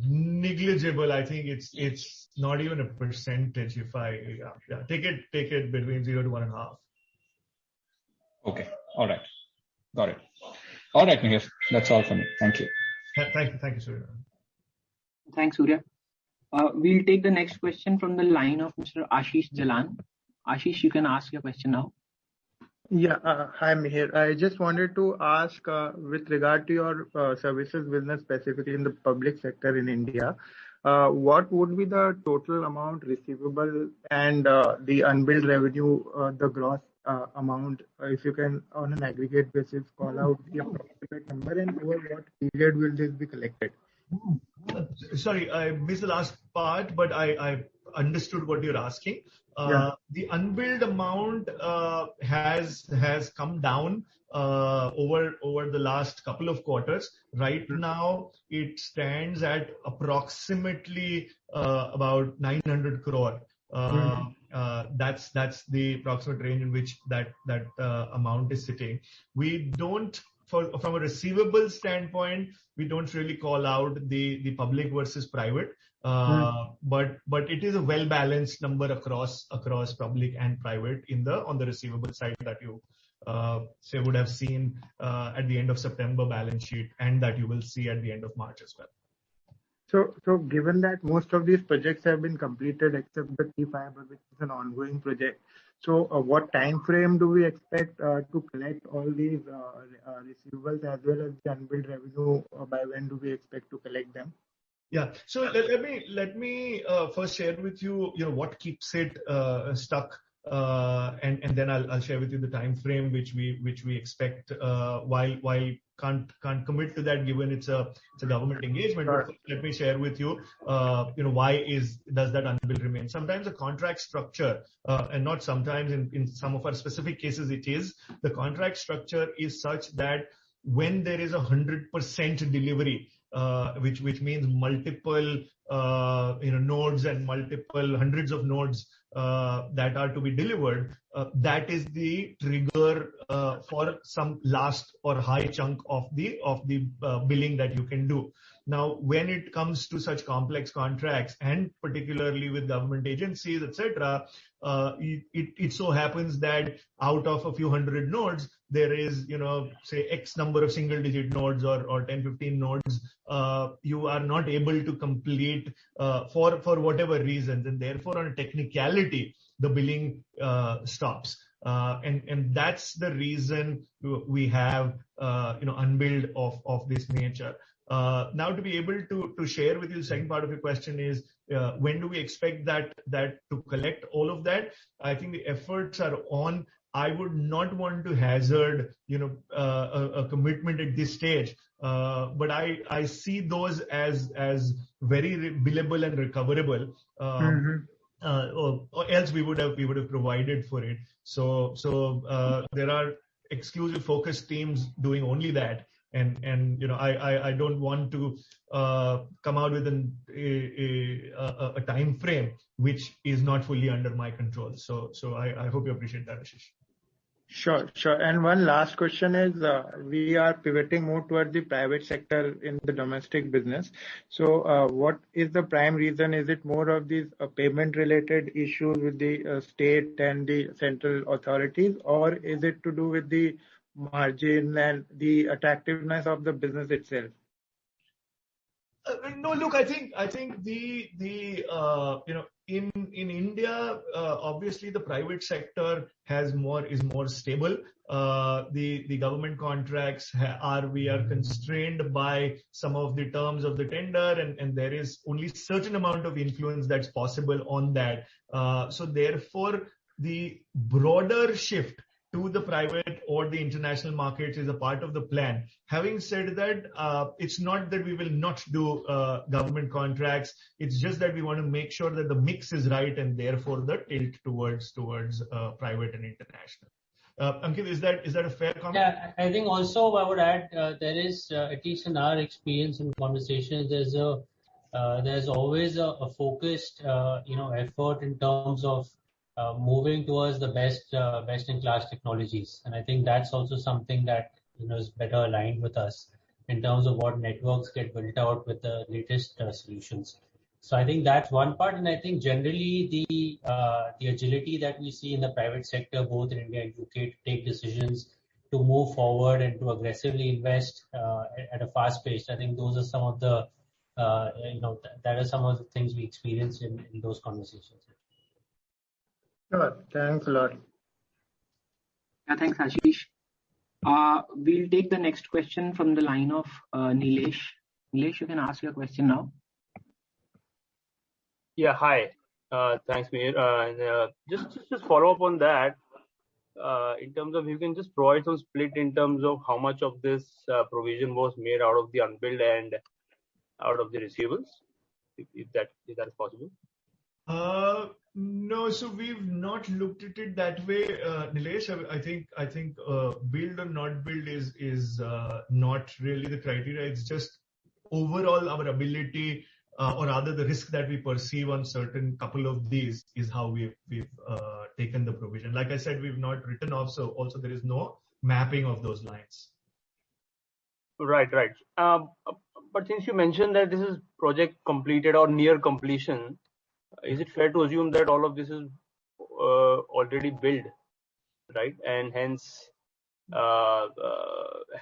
S3: Negligible. I think it's not even a percentage. Take it between 0 to 1.5.
S7: Okay. All right. Got it. All right, Mihir. That's all from me. Thank you.
S3: Thank you, Surya.
S1: Thanks, Surya. We'll take the next question from the line of Mr. Ashish Jalan. Ashish, you can ask your question now.
S8: Yeah. Hi, Mihir. I just wanted to ask, with regard to your services business, specifically in the public sector in India, what would be the total amount receivable and the unbilled revenue, the gross amount, if you can, on an aggregate basis, call out the approximate number, and over what period will this be collected?
S3: Sorry, I missed the last part, but I understood what you're asking.
S8: Yeah.
S3: The unbilled amount has come down over the last couple of quarters. Right now, it stands at approximately about 900 crore. That's the approximate range in which that amount is sitting. We don't, from a receivable standpoint, we don't really call out the public versus private. But it is a well balanced number across public and private on the receivable side that you would have seen at the end of September balance sheet, and that you will see at the end of March as well.
S8: So given that most of these projects have been completed except the T-Fiber, which is an ongoing project, so what time frame do we expect to collect all these receivables as well as the unbilled revenue? By when do we expect to collect them?
S3: Yeah. So let me first share with you, what keeps it stuck, and then I'll share with you the time frame which we expect. While can't commit to that given it's a government engagement.
S8: Sure.
S3: But let me share with you, why does that unbilled remain? Sometimes the contract structure, and not sometimes, in some of our specific cases, it is the contract structure is such that when there is 100% delivery, which means multiple nodes and multiple hundreds of nodes that are to be delivered, that is the trigger for some last or high chunk of the billing that you can do. Now, when it comes to such complex contracts, and particularly with government agencies, etc., it so happens that out of a few hundred nodes, there is, say X number of single-digit nodes or 10, 15 nodes you are not able to complete for whatever reasons, and therefore on a technicality the billing stops. And that's the reason we have unbilled of this nature. Now, to be able to share with you, the second part of your question is when do we expect that to collect all of that? I think the efforts are on. I would not want to hazard a commitment at this stage, but I see those as very billable and recoverable. Or else we would have provided for it. So there are exclusive focus teams doing only that. And I don't want to come out with a time frame which is not fully under my control. So I hope you appreciate that, Ashish.
S8: Sure. And one last question is, we are pivoting more towards the private sector in the domestic business. So what is the prime reason? Is it more of these payment related issues with the state and the central authorities, or is it to do with the margin and the attractiveness of the business itself?
S3: No, look, I think in India, obviously the private sector is more stable. The government contracts we are constrained by some of the terms of the tender, and there is only certain amount of influence that's possible on that. So therefore, the broader shift to the private or the international markets is a part of the plan. Having said that, it's not that we will not do government contracts. It's just that we want to make sure that the mix is right, and therefore the tilt towards private and international. Ankit, is that a fair comment?
S2: Yeah, I think also I would add there is at least in our experience and conversations, there's always a focused effort in terms of moving towards the best-in-class technologies, and I think that's also something that is better aligned with us in terms of what networks get built out with the latest solutions. So I think that's one part, and I think generally the agility that we see in the private sector, both in India and UK, to take decisions, to move forward and to aggressively invest at a fast pace. I think those are some of the that are some of the things we experience in those conversations.
S8: Sure. Thanks a lot.
S1: Yeah, thanks, Ashish. We'll take the next question from the line of Nilesh. Nilesh, you can ask your question now.
S9: Yeah, hi. Thanks, Mir. Just follow up on that. In terms of, you can just provide some split in terms of how much of this provision was made out of the unbilled and out of the receivables, if that is possible.
S3: No, so we've not looked at it that way, Nilesh. I think billed or not billed is not really the criteria. It's just overall our ability, or rather the risk that we perceive on certain couple of these is how we've taken the provision. Like I said, we've not written off, so also there is no mapping of those lines.
S9: Right. But since you mentioned that this is project completed or near completion, is it fair to assume that all of this is already billed, right? And hence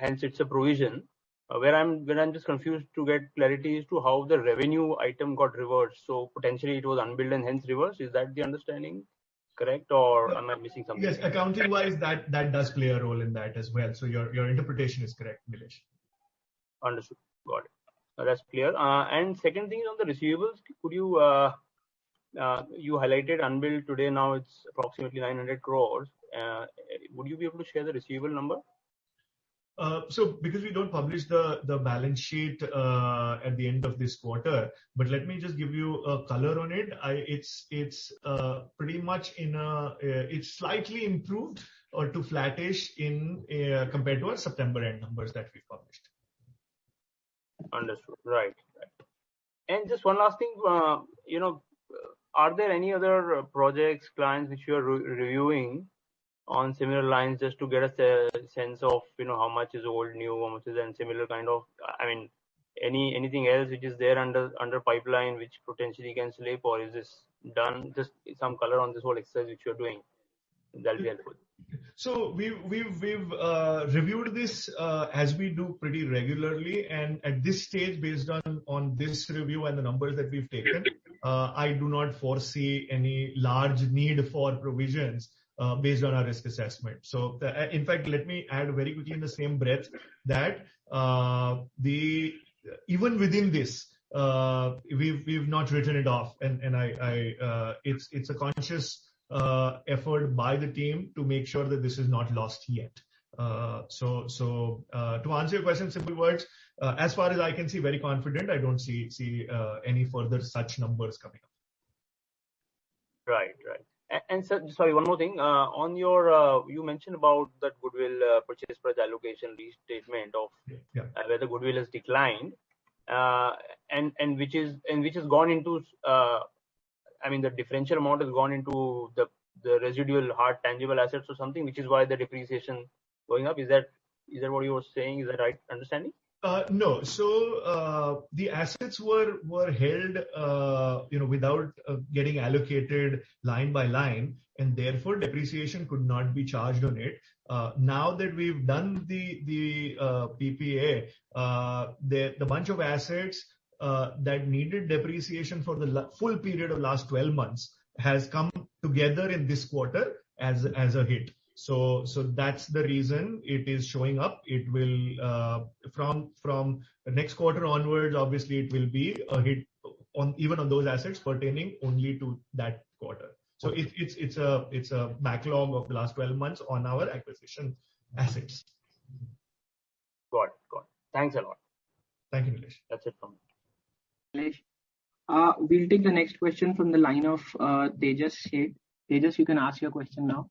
S9: it's a provision. Where I'm just confused to get clarity as to how the revenue item got reversed. So potentially it was unbilled and hence reversed. Is that the understanding correct, or am I missing something?
S3: Yes, accounting wise, that does play a role in that as well. So your interpretation is correct, Nilesh.
S9: Understood. Got it. That's clear. And second thing is on the receivables. Could you you highlighted unbilled today, now it's approximately 900 crores. Would you be able to share the receivable number?
S3: So because we don't publish the balance sheet at the end of this quarter, but let me just give you a color on it. It's pretty much it's slightly improved or to flattish in compared to our September end numbers that we published.
S9: Understood. Right. And just one last thing, are there any other projects, clients which you are reviewing on similar lines, just to get a sense of, how much is old, new, how much is, and similar kind of, anything else which is there under pipeline which potentially can slip, or is this done? Just some color on this whole exercise which you're doing. That'll be helpful.
S3: So we've reviewed this as we do pretty regularly, and at this stage, based on this review and the numbers that we've taken, I do not foresee any large need for provisions based on our risk assessment. So, in fact, let me add very quickly in the same breath that even within this, we've not written it off, and it's a conscious effort by the team to make sure that this is not lost yet. So to answer your question in simple words, as far as I can see, very confident. I don't see any further such numbers coming up.
S9: Right. And sir, sorry, one more thing. On your, you mentioned about that goodwill purchase price allocation restatement of where the goodwill has declined, and which has gone into, the differential amount has gone into the residual hard tangible assets or something, which is why the depreciation going up. Is that what you were saying? Is that right understanding?
S3: No. So the assets were held, without getting allocated line by line, and therefore depreciation could not be charged on it. Now that we've done the PPA, the bunch of assets that needed depreciation for the full period of last 12 months has come together in this quarter as a hit. So that's the reason it is showing up. It will from the next quarter onwards, obviously it will be a hit even on those assets pertaining only to that quarter. So it's a backlog of the last 12 months on our acquisition assets.
S9: Got it. Thanks a lot.
S3: Thank you, Nilesh.
S9: That's it from
S1: Nilesh.
S9: me.
S1: We'll take the next question from the line of Tejas Sheth. Tejas, you can ask your question now.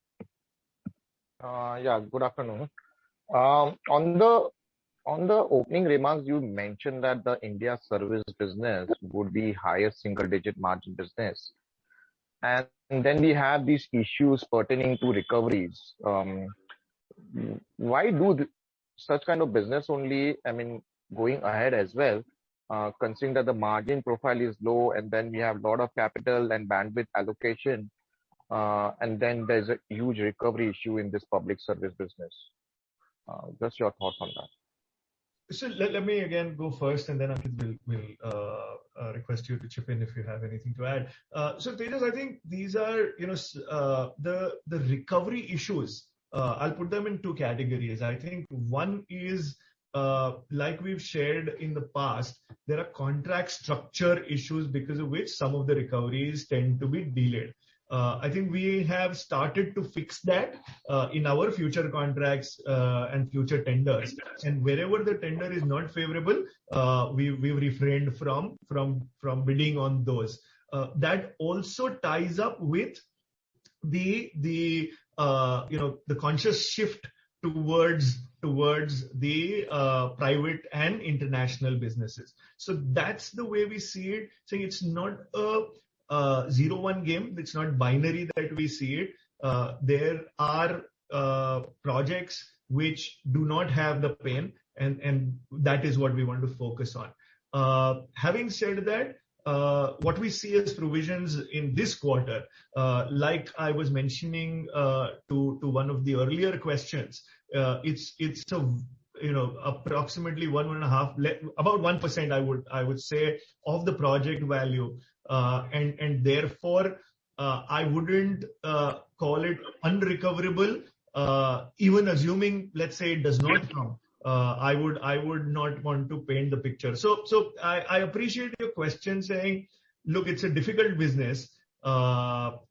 S10: Good afternoon. On the opening remarks, you mentioned that the India service business would be highest single-digit margin business, and then we have these issues pertaining to recoveries. Why do such kind of business only? Going ahead as well, considering that the margin profile is low, and then we have a lot of capital and bandwidth allocation. And then there's a huge recovery issue in this public service business. Just your thoughts on that.
S3: So let me again go first, and then Ankit will request you to chip in if you have anything to add. So Tejas, I think these are the recovery issues. I'll put them in two categories. I think one is like we've shared in the past, there are contract structure issues because of which some of the recoveries tend to be delayed. I think we have started to fix that in our future contracts and future tenders. And wherever the tender is not favorable, we've refrained from bidding on those. That also ties up with the conscious shift towards the private and international businesses. So that's the way we see it. Saying it's not a 0-1 game. It's not binary that we see it. There are projects which do not have the pain, and that is what we want to focus on. Having said that, what we see as provisions in this quarter, like I was mentioning to one of the earlier questions, it's approximately 1.5, about 1%, I would say, of the project value. And therefore, I wouldn't call it unrecoverable, even assuming, let's say, it does not come. I would not want to paint the picture. So I appreciate your question saying, look, it's a difficult business.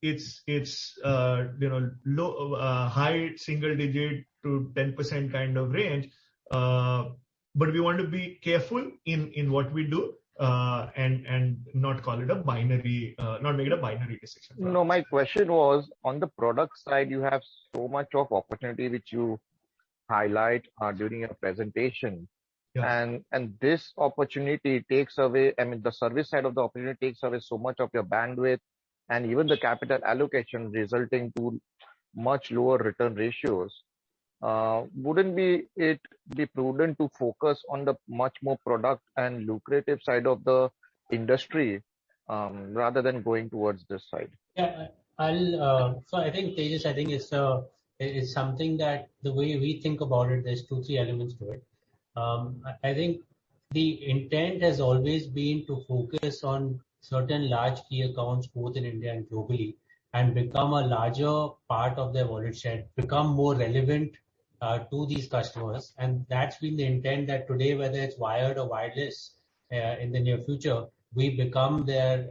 S3: It's low, high single digit to 10% kind of range. But we want to be careful in what we do. And not call it a binary, not make it a binary decision.
S10: No, my question was on the product side, you have so much of opportunity which you highlight during your presentation.
S3: Yeah.
S10: And this opportunity takes away, I mean, the service side of the opportunity takes away so much of your bandwidth and even the capital allocation, resulting to much lower return ratios. Wouldn't it be prudent to focus on the much more product and lucrative side of the industry, rather than going towards this side?
S2: Yeah, so I think Tejas, I think it's something that the way we think about it, there's two, three elements to it. I think the intent has always been to focus on certain large key accounts, both in India and globally, and become a larger part of their wallet share, become more relevant to these customers. And that's been the intent, that today, whether it's wired or wireless, in the near future, we become their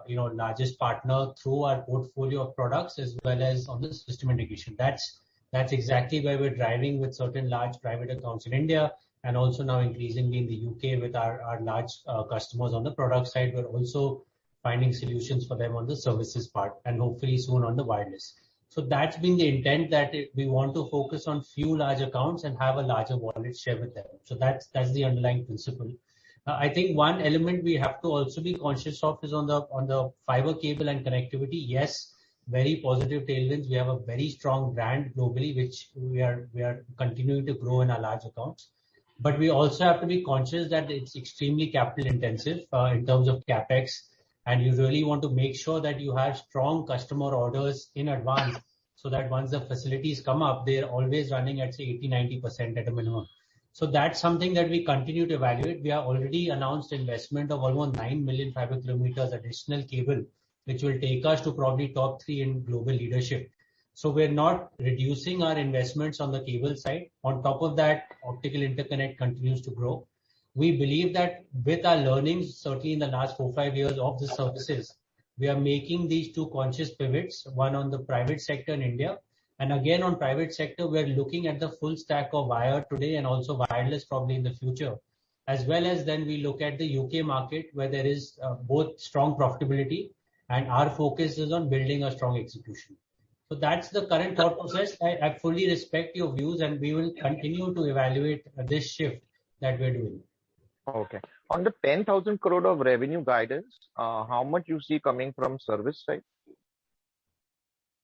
S2: largest partner through our portfolio of products as well as on the system integration. That's exactly where we're driving with certain large private accounts in India, and also now increasingly in the UK with our large customers on the product side. We're also finding solutions for them on the services part, and hopefully soon on the wireless. So that's been the intent, that we want to focus on few large accounts and have a larger wallet share with them. So that's the underlying principle. I think one element we have to also be conscious of is on the fiber cable and connectivity. Yes, very positive tailwinds. We have a very strong brand globally, which we are continuing to grow in our large accounts. But we also have to be conscious that it's extremely capital intensive in terms of capex, and you really want to make sure that you have strong customer orders in advance, so that once the facilities come up, they're always running at, say, 80-90% at a minimum. So that's something that we continue to evaluate. We have already announced investment of almost 9 million fiber kilometers additional cable, which will take us to probably top 3 in global leadership. So we're not reducing our investments on the cable side. On top of that, optical interconnect continues to grow. We believe that with our learnings, certainly in the last 4-5 years of the services, we are making these two conscious pivots, one on the private sector in India. And again, on private sector, we're looking at the full stack of wire today and also wireless probably in the future, as well as then we look at the UK market, where there is both strong profitability, and our focus is on building a strong execution. So that's the current thought process. I fully respect your views, and we will continue to evaluate this shift that we're doing.
S10: Okay. On the 10,000 crore of revenue guidance, how much you see coming from service side?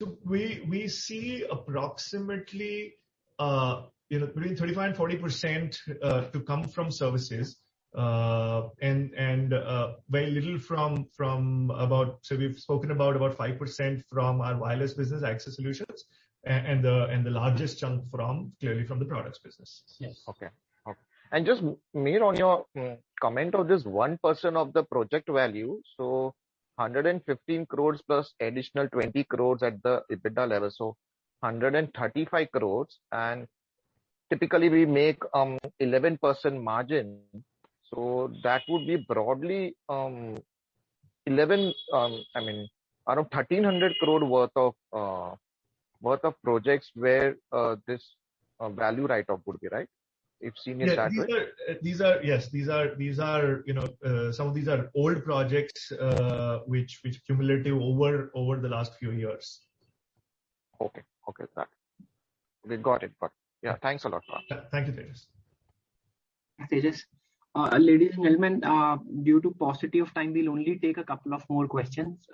S3: So we see approximately between 35 and 40% to come from services, and very little from about, so we've spoken about 5% from our wireless business, access solutions, and the largest chunk clearly from the products business.
S2: Yes.
S10: Okay. And just Mir, on your comment of this 1% of the project value, so 115 crores plus additional 20 crores at the EBITDA level, so 135 crores, and typically we make 11% margin, so that would be broadly 11 around 1300 crore worth of projects where this value write-off would be, right? If seen in that way.
S3: These are some of these are old projects which cumulative over the last few years.
S10: Okay, we got it. Yeah, thanks a lot.
S3: Thank you, Tejas.
S1: Tejas. Ladies and gentlemen, due to paucity of time, we'll only take a couple of more questions.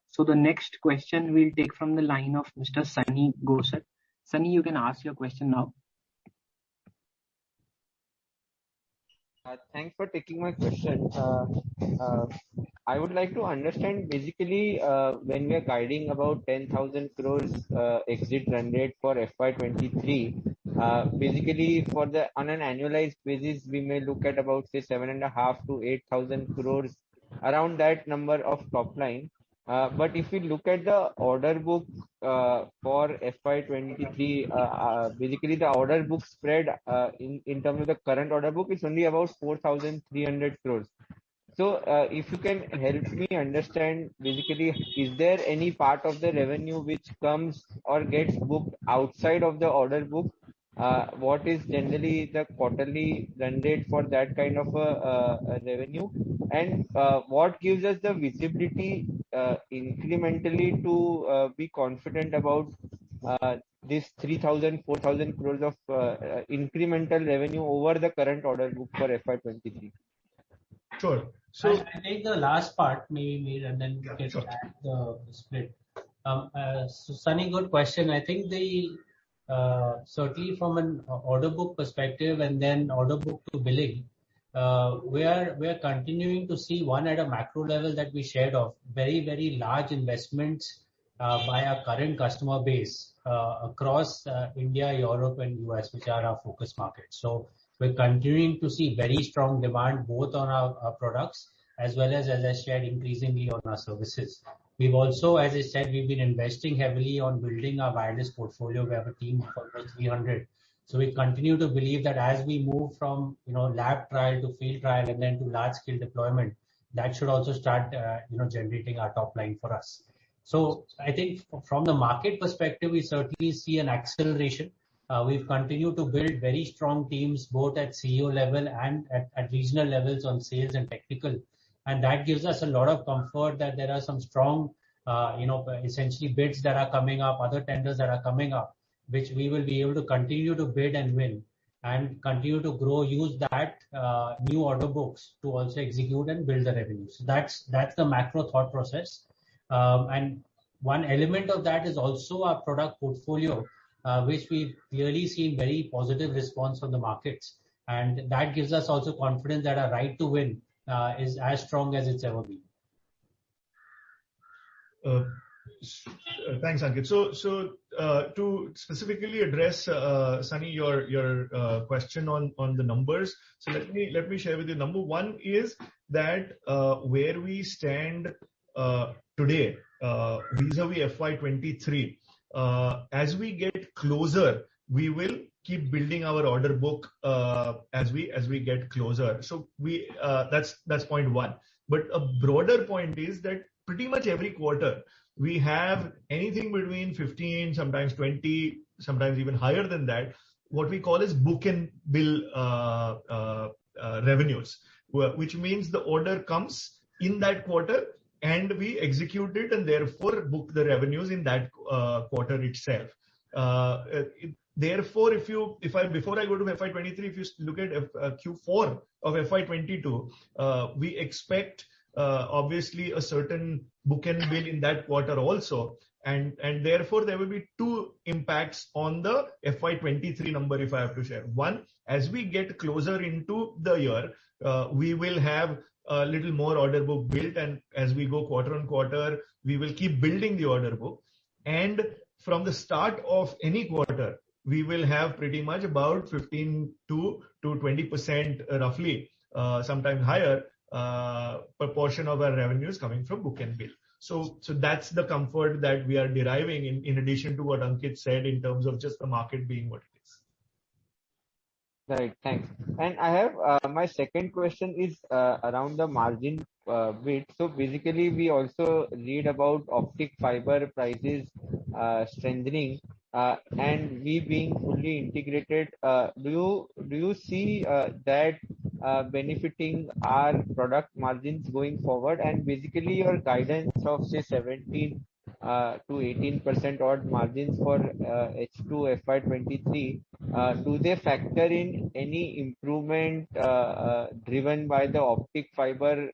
S1: So the next question we'll take from the line of Mr. Sunny Gosar. Sunny, you can ask your question now.
S11: Thanks for taking my question. I would like to understand, basically, when we are guiding about 10,000 crores exit run rate for FY23, basically on an annualized basis, we may look at about, say, 7,500 to 8,000 crores, around that number of top line. But if we look at the order book for FY23, basically the order book spread in terms of the current order book is only about 4,300 crores. So if you can help me understand, basically, is there any part of the revenue which comes or gets booked outside of the order book? What is generally the quarterly run rate for that kind of a revenue? And what gives us the visibility incrementally to be confident about this 3,000, 4,000 crores of incremental revenue over the current order book for FY23?
S3: Sure.
S2: I
S3: So
S2: take the last part, maybe, and then
S3: yeah,
S2: get
S3: sure.
S2: at the split. So Sunny, good question. I think certainly from an order book perspective and then order book to billing, we are continuing to see one at a macro level that we shared of very large investments by our current customer base across India, Europe, and US, which are our focus markets. So we're continuing to see very strong demand both on our products as well as I shared, increasingly on our services. We've also, as I said, we've been investing heavily on building our wireless portfolio. We have a team of almost 300. So we continue to believe that as we move from lab trial to field trial and then to large scale deployment, that should also start generating our top line for us. So I think from the market perspective, we certainly see an acceleration. We've continued to build very strong teams both at CEO level and at regional levels on sales and technical. And that gives us a lot of comfort that there are some strong, essentially bids that are coming up, other tenders that are coming up, which we will be able to continue to bid and win and continue to grow, use that new order books to also execute and build the revenue. So that's the macro thought process. And one element of that is also our product portfolio, which we've clearly seen very positive response from the markets. And that gives us also confidence that our right to win is as strong as it's ever been.
S3: Thanks, Ankit. So to specifically address, Sunny, your question on the numbers. So let me share with you. Number one is that where we stand today vis-a-vis FY23. As we get closer, we will keep building our order book as we get closer. So that's point one. But a broader point is that pretty much every quarter we have anything between 15, sometimes 20, sometimes even higher than that, what we call as book and bill revenues, which means the order comes in that quarter and we execute it and therefore book the revenues in that quarter itself. Therefore, before I go to FY23, if you look at Q4 of FY22, we expect obviously a certain book and bill in that quarter also, and therefore there will be two impacts on the FY23 number if I have to share. One, as we get closer into the year, we will have a little more order book built, and as we go quarter on quarter, we will keep building the order book. And from the start of any quarter, we will have pretty much about 15 to 20% roughly, sometimes higher, proportion of our revenues coming from book and bill. So that's the comfort that we are deriving in addition to what Ankit said in terms of just the market being what it is.
S11: Right, thanks. And I have my second question is around the margin bit. So basically, we also read about optic fiber prices strengthening, and we being fully integrated. Do you see that benefiting our product margins going forward? And basically, your guidance of say 17 to 18% odd margins for H2 FY23, do they factor in any improvement driven by the optic fiber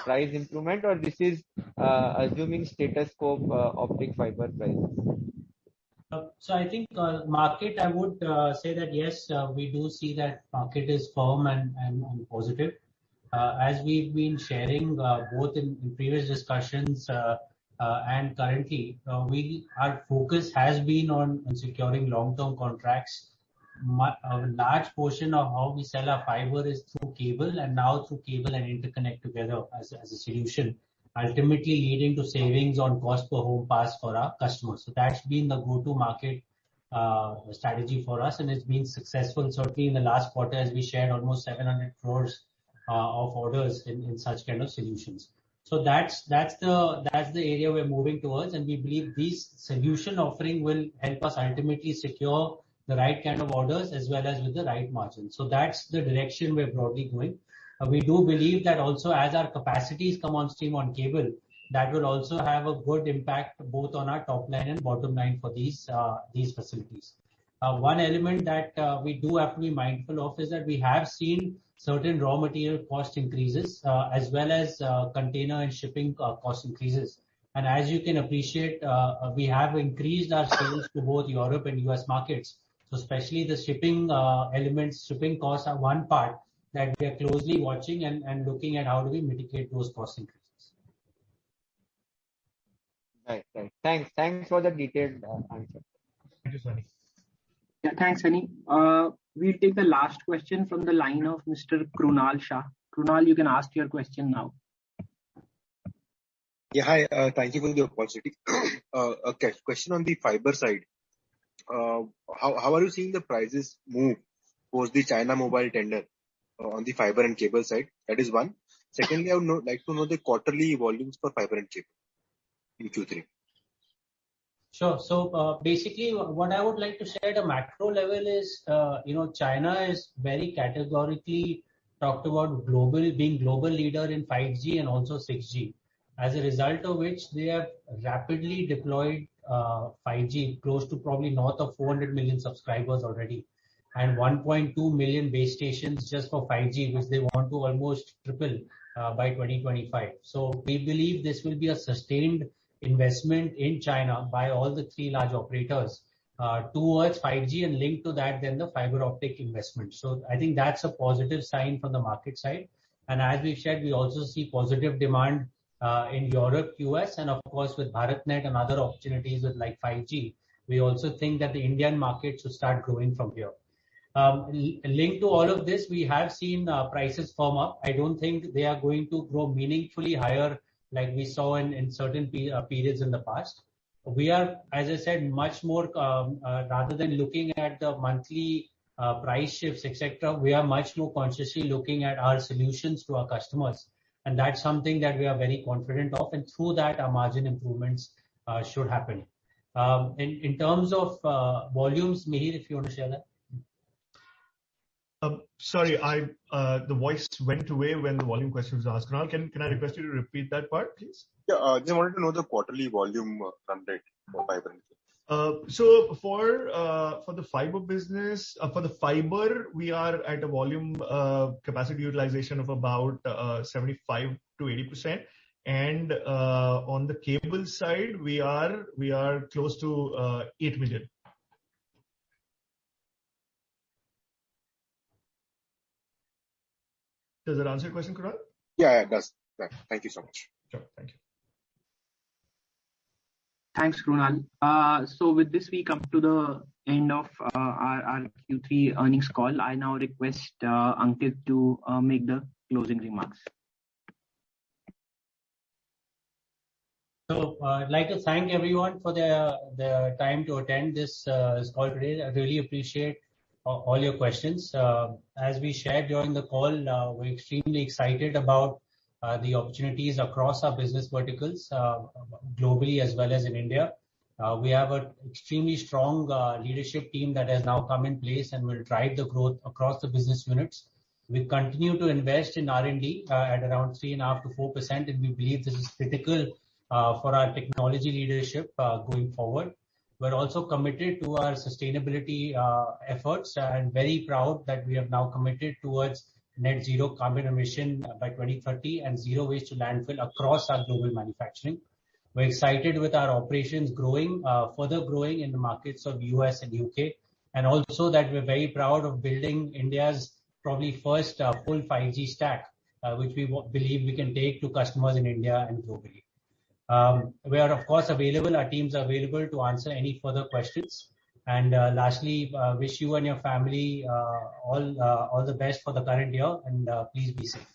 S11: price improvement, or this is assuming status quo optic fiber prices?
S2: So I think market, I would say that yes, we do see that market is firm and positive. As we've been sharing both in previous discussions and currently, our focus has been on securing long-term contracts. A large portion of how we sell our fiber is through cable, and now through cable and interconnect together as a solution, ultimately leading to savings on cost per home pass for our customers. So that's been the go-to market strategy for us, and it's been successful. Certainly in the last quarter, as we shared, almost 700 crores of orders in such kind of solutions. So that's the area we're moving towards, and we believe this solution offering will help us ultimately secure the right kind of orders as well as with the right margin. So that's the direction we're broadly going. We do believe that also as our capacities come on stream on cable, that will also have a good impact both on our top line and bottom line for these facilities. One element that we do have to be mindful of is that we have seen certain raw material cost increases as well as container and shipping cost increases. And as you can appreciate, we have increased our sales to both Europe and US markets. So especially the shipping elements, shipping costs are one part that we are closely watching and looking at how do we mitigate those cost increases.
S11: Right. Thanks for the detailed answer.
S3: Thank you, Sunny.
S1: Yeah, thanks, Sunny. We'll take the last question from the line of Mr. Krunal Shah. Krunal, you can ask your question now.
S12: Yeah, hi. Thank you for the opportunity. A question on the fiber side. How are you seeing the prices move post the China mobile tender on the fiber and cable side? That is one. Secondly, I would like to know the quarterly volumes for fiber and cable in Q3.
S2: Sure. So basically, what I would like to say at a macro level is, China is very categorically talked about being global leader in 5G and also 6G. As a result of which, they have rapidly deployed 5G, close to probably north of 400 million subscribers already, and 1.2 million base stations just for 5G, which they want to almost triple by 2025. So we believe this will be a sustained investment in China by all the three large operators towards 5G, and linked to that then the fiber optic investment. So I think that's a positive sign from the market side. And as we've said, we also see positive demand in Europe, US, and of course with BharatNet and other opportunities with like 5G. We also think that the Indian market should start growing from here. Linked to all of this, we have seen prices firm up. I don't think they are going to grow meaningfully higher like we saw in certain periods in the past. We are, as I said, much more rather than looking at the monthly price shifts, etc. We are much more consciously looking at our solutions to our customers, and that's something that we are very confident of. And through that, our margin improvements should happen. In terms of volumes, Mihir, if you want to share that.
S3: Sorry, the voice went away when the volume question was asked. Kunal, can I request you to repeat that part, please?
S12: Yeah, just wanted to know the quarterly volume run rate for fiber.
S3: So for the fiber business, for the fiber, we are at a volume capacity utilization of about 75 to 80%, and on the cable side, we are close to 8 million. Does that answer your question, Kunal?
S12: Yeah, it does. Thank you so much.
S3: Sure, thank you.
S1: Thanks, Krunal. So with this, we come to the end of our Q3 earnings call. I now request Ankit to make the closing remarks.
S2: So I'd like to thank everyone for their time to attend this call today. I really appreciate all your questions. As we shared during the call, we're extremely excited about the opportunities across our business verticals, globally as well as in India. We have an extremely strong leadership team that has now come in place and will drive the growth across the business units. We continue to invest in R&D at around 3.5% to 4%, and we believe this is critical for our technology leadership going forward. We're also committed to our sustainability efforts, and very proud that we have now committed towards net zero carbon emission by 2030 and zero waste to landfill across our global manufacturing. We're excited with our operations further growing in the markets of US and UK, and also that we're very proud of building India's probably first full 5G stack, which we believe we can take to customers in India and globally. We are of course available. Our teams are available to answer any further questions. And lastly, wish you and your family all the best for the current year, and please be safe.